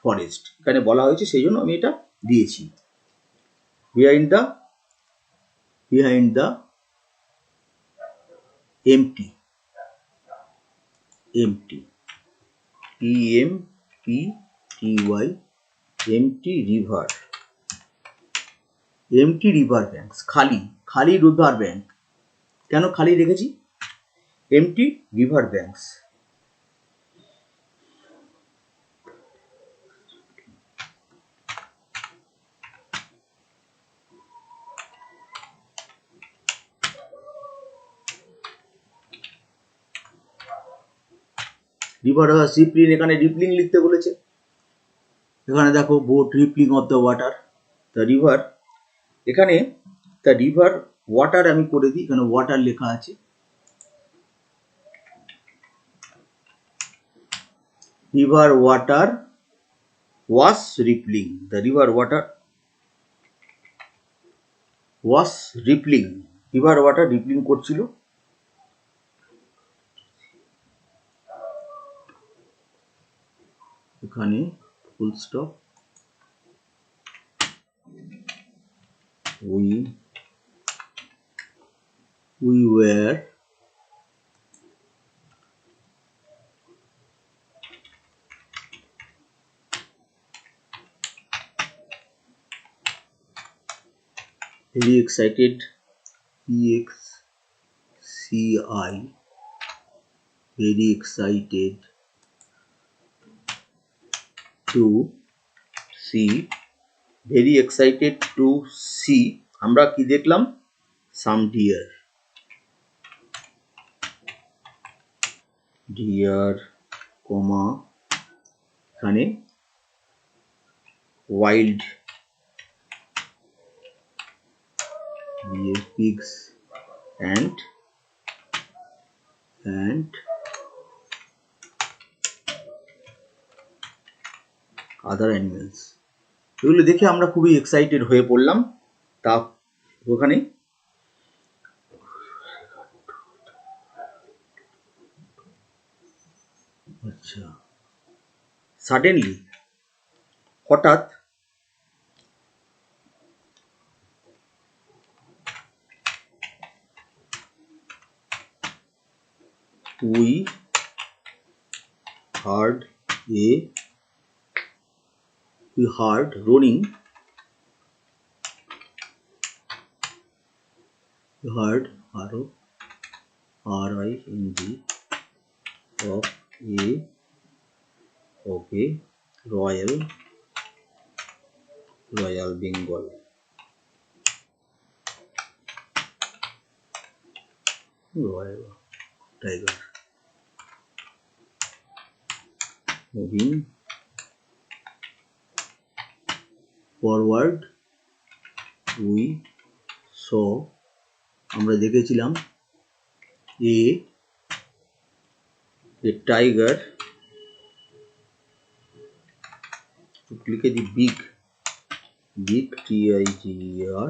ফরেস্ট এখানে বলা হয়েছে, সেই জন্য আমি এটা দিয়েছি। Behind the empty EMPTY empty river banks, খালি রিভার ব্যাংক। কেন খালি রেখেছি? Empty river banks. River rippling, এখানে রিপলিং লিখতে বলেছে। এখানে দেখো boat rippling of the water, the river, এখানে দ্য রিভার ওয়াটার আমি করে দিই, এখানে ওয়াটার লেখা আছে। River water was rippling, the river water was rippling, river water rippling করছিল। এখানে full stop, we were very excited, EXCI, very excited to see, very excited to see, আমরা কি দেখলাম? some deer, comma এখানে wild, pigs and other animals. এগুলো দেখে আমরা খুবই এক্সাইটেড হয়ে পড়লাম। তা ওখানে আচ্ছা, সাডেনলি হঠাৎ we heard roaring, RING of a royal Bengal royal tiger moving forward. We saw, আমরা দেখেছিলাম a tiger, লিখে দি big TIGER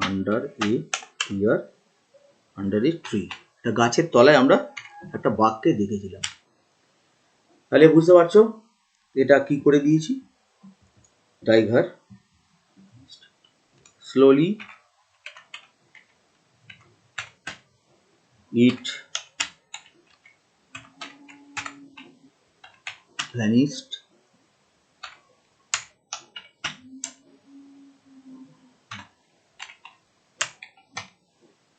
under a tree, একটা গাছের তলায় আমরা একটা বাঘকে দেখেছিলাম। তাহলে বুঝতে পারছো এটা কি করে দিয়েছি? Tiger slowly it vanished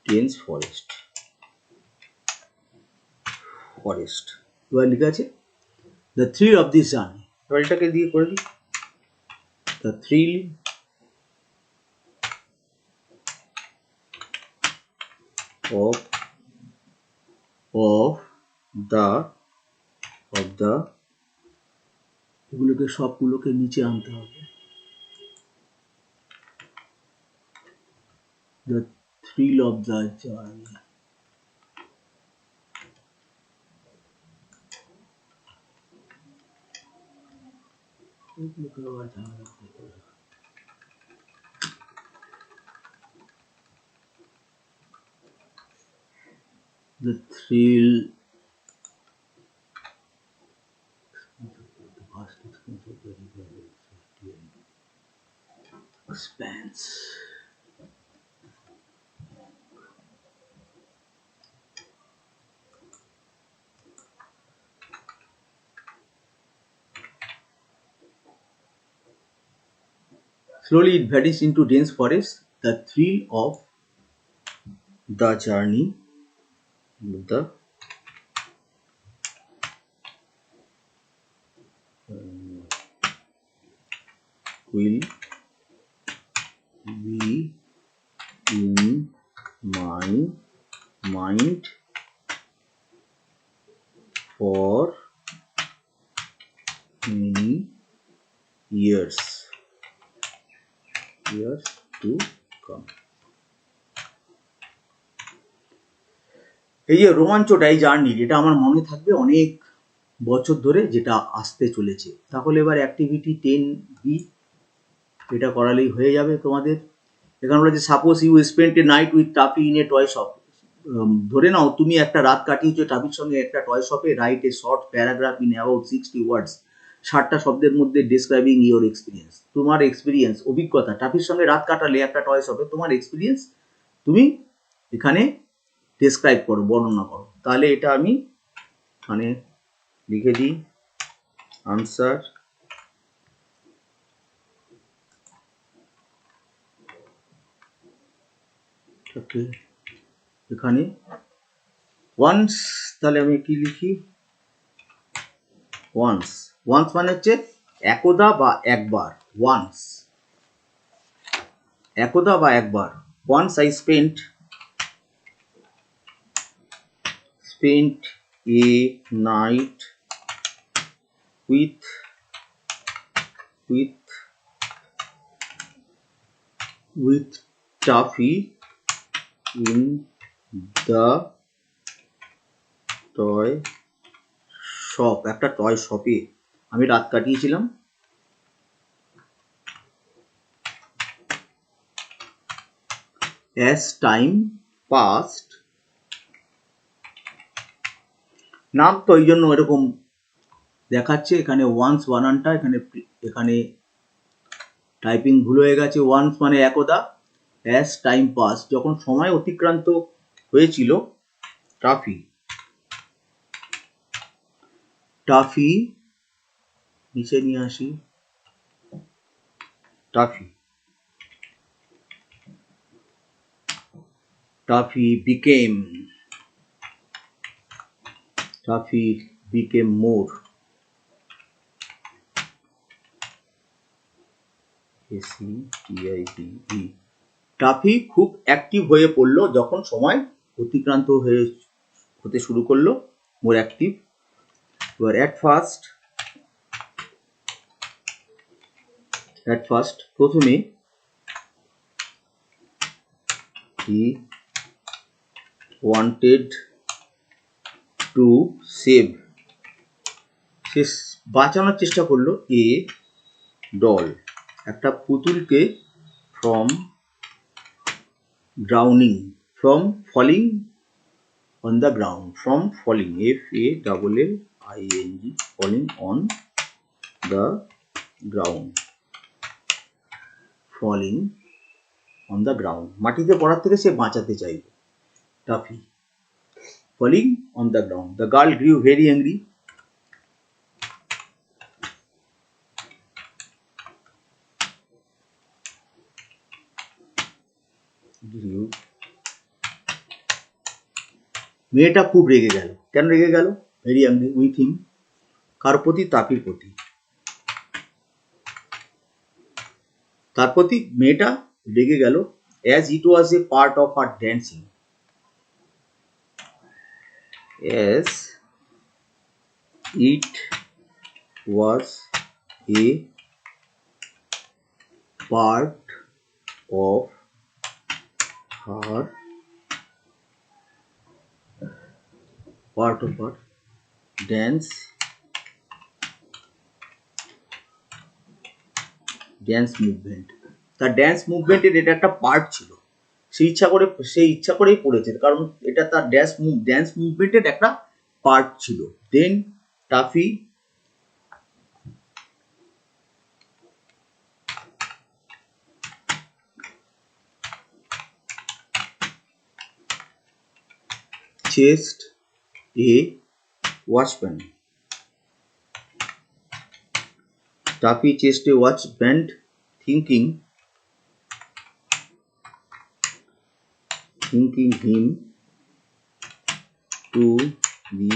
dense forest এবার লেখা আছে the thrill of this journey, এবার এটাকে দিয়ে করে দিই the thrill of the এগুলোকে সবগুলোকে নিচে আনতে হবে, the thrill of the journey, the thrill expanse. Slowly it vanished into dense forest. The thrill of the journey, will be in my mind for many years to come. এই যে রোমাঞ্চটা, এই জার্নির, এটা আমার মনে থাকবে অনেক বছর ধরে, যেটা আসতে চলেছে। তাহলে এবার অ্যাক্টিভিটি 10B এটা করালেই হয়ে যাবে তোমাদের। এখানে বলেছে suppose you spend a night with Taffy in a toy shop, ধরে নাও তুমি একটা রাত কাটিয়েছো টাফির সঙ্গে একটা টয় শপে, write a short paragraph in about 60 ওয়ার্ডস, 60টা শব্দের মধ্যে ডিসক্রাইবিং ইওর এক্সপিরিয়েন্স, তোমার এক্সপিরিয়েন্স, অভিজ্ঞতা, টাফির সঙ্গে রাত কাটালে একটা টয় শপে, তোমার এক্সপিরিয়েন্স তুমি এখানে ডেসক্রাইব করো, বর্ণনা করো। তাহলে এটা আমি মানে লিখে দিই আনসার এখানে ওয়ান্স, তাহলে আমি কি লিখি ওয়ান্স, ওয়ান্স মানে হচ্ছে একদা বা একবার, ওয়ান্স একদা বা একবার। Once I spent a night with Taffy in the toy shop, একটা টয় শপে আমি রাত কাটিয়েছিলাম। as time passed, নাম তো এই জন্য এরকম দেখাচ্ছে এখানে ওয়ান্স বানানটা, এখানে টাইপিং ভুল হয়ে গেছে। ওয়ান্স মানে একদা, as time passed যখন সময় অতিক্রান্ত হয়েছিল, টাফি নিচে নিয়ে আসি, toffee became more ACTIVE, toffee খুব অ্যাক্টিভ হয়ে পড়লো যখন সময় অতিক্রান্ত হতে শুরু করলো, মোর অ্যাক্টিভ। এবার at first প্রথমে he wanted to save, সে বাঁচানোর চেষ্টা করলো এ ডল, একটা পুতুলকে, from falling on the ground, from falling FALLING, falling on the ground, falling on the ground, মাটিতে পড়ার থেকে সে বাঁচাতে চাইবে toffee. falling on the ground, the girl grew very angry, মেয়েটা খুব রেগে গেল। কেন রেগে গেল? ভেরি অ্যাংরি উইথ হিম, কার প্রতি? টাফির প্রতি। তার প্রতি মেয়েটা রেগে গেল, as it was a part of her dancing, as it was a part of her dance movement. তার ড্যান্স মুভমেন্টের এটা একটা পার্ট ছিল, সে ইচ্ছা করেই পড়েছে, কারণ এটা তার ড্যান্স মুভমেন্টের একটা পার্ট ছিল। দেন toffee chased a watchman, Taffy chased a watchman thinking him to be,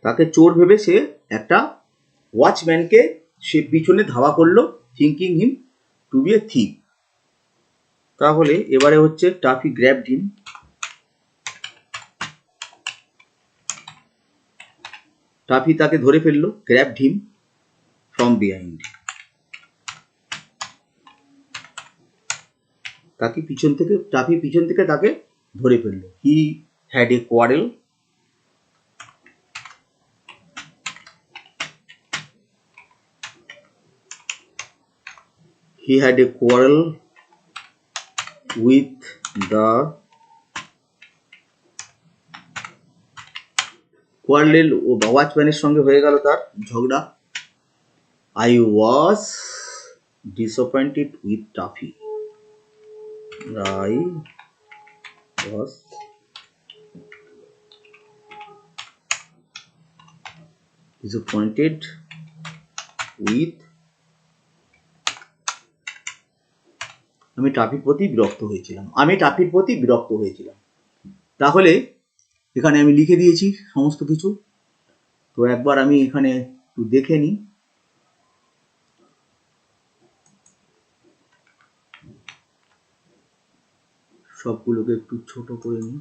তাকে চোর ভেবে সে একটা ওয়াচম্যানকে সে পিছনে ধাওয়া করলো, thinking him to be a thief. তাহলে এবারে হচ্ছে টাফি গ্র্যাবড হিম, টাফি তাকে ধরে ফেললো, grabbed him from behind, toffee পিছন থেকে তাকে ধরে ফেললো। He had a quarrel, with the কোয়ারলেল ও ওয়াচম্যানের সঙ্গে হয়ে গেল তার ঝগড়া। I was disappointed with toffee. I was disappointed with আমি টাফির প্রতি বিরক্ত হয়েছিলাম। তাহলে এখানে আমি লিখে দিয়েছি সমস্ত কিছু। তো একবার আমি এখানে একটু দেখে নিই। সবগুলোকে একটু ছোট করে নিই।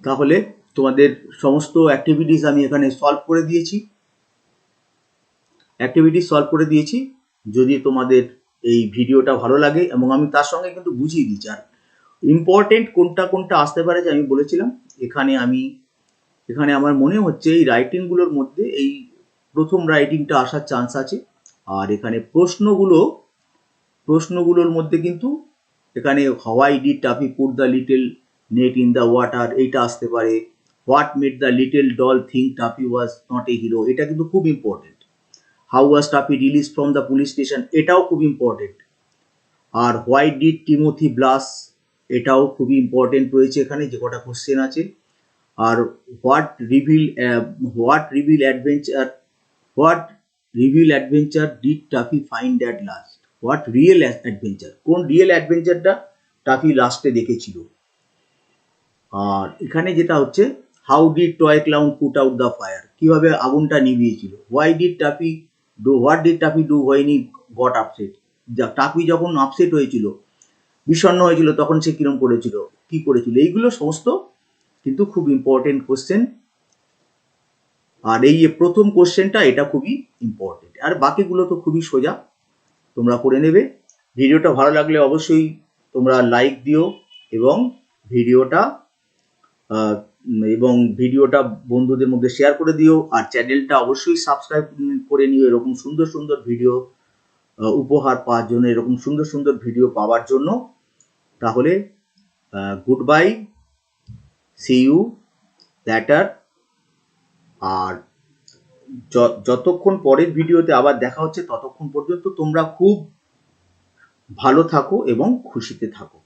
তাহলে তোমাদের সমস্ত অ্যাক্টিভিটিস আমি এখানে সলভ করে দিয়েছি। যদি তোমাদের এই ভিডিওটা ভালো লাগে, এবং আমি তার সঙ্গে কিন্তু বুঝিয়ে দিচ্ছি, আর ইম্পর্টেন্ট কোনটা আসতে পারে যে আমি বলেছিলাম। এখানে আমার মনে হচ্ছে এই রাইটিংগুলোর মধ্যে এই প্রথম রাইটিংটা আসার চান্স আছে। আর এখানে প্রশ্নগুলোর মধ্যে কিন্তু এখানে why did Taffy put the little net in the water, এইটা আসতে পারে। What made the little doll think Taffy was not a hero, এটা কিন্তু খুব important. How was Taffy release from the police station, এটাও খুব ইম্পর্টেন্ট। আর why did Timothy blush, এটাও খুবই ইম্পর্টেন্ট রয়েছে এখানে, যে কটা কোশ্চেন আছে। আর what real adventure did Taffy find at last, what real adventure, কোন রিয়েল অ্যাডভেঞ্চারটা টাফি লাস্টে দেখেছিল। আর এখানে যেটা হচ্ছে how did toy clown put out the fire, কিভাবে আগুনটা নিভিয়েছিল। What did Taffy do when he got upset, Taffy যখন আপসেট হয়েছিল, বিষণ্ণ হয়েছিল, তখন সে কি করেছিল। এইগুলো সমস্ত কিন্তু খুব ইম্পর্টেন্ট কোশ্চেন। আর এই প্রথম কোশ্চেনটা, এটা খুবই ইম্পর্টেন্ট। আর বাকিগুলো তো খুবই সোজা, তোমরা করে নেবে। ভিডিওটা ভালো লাগলে অবশ্যই তোমরা লাইক দিও, এবং ভিডিওটা বন্ধুদের মধ্যে শেয়ার করে দিও। আর চ্যানেলটা অবশ্যই সাবস্ক্রাইব করে নিও, এরকম সুন্দর সুন্দর ভিডিও উপহার পাওয়ার জন্য, এরকম সুন্দর সুন্দর ভিডিও পাওয়ার জন্য। তাহলে goodbye, see you later. আর যতক্ষণ পরের ভিডিওতে আবার দেখা হচ্ছে, ততক্ষণ পর্যন্ত তোমরা খুব ভালো থাকো এবং খুশিতে থাকো।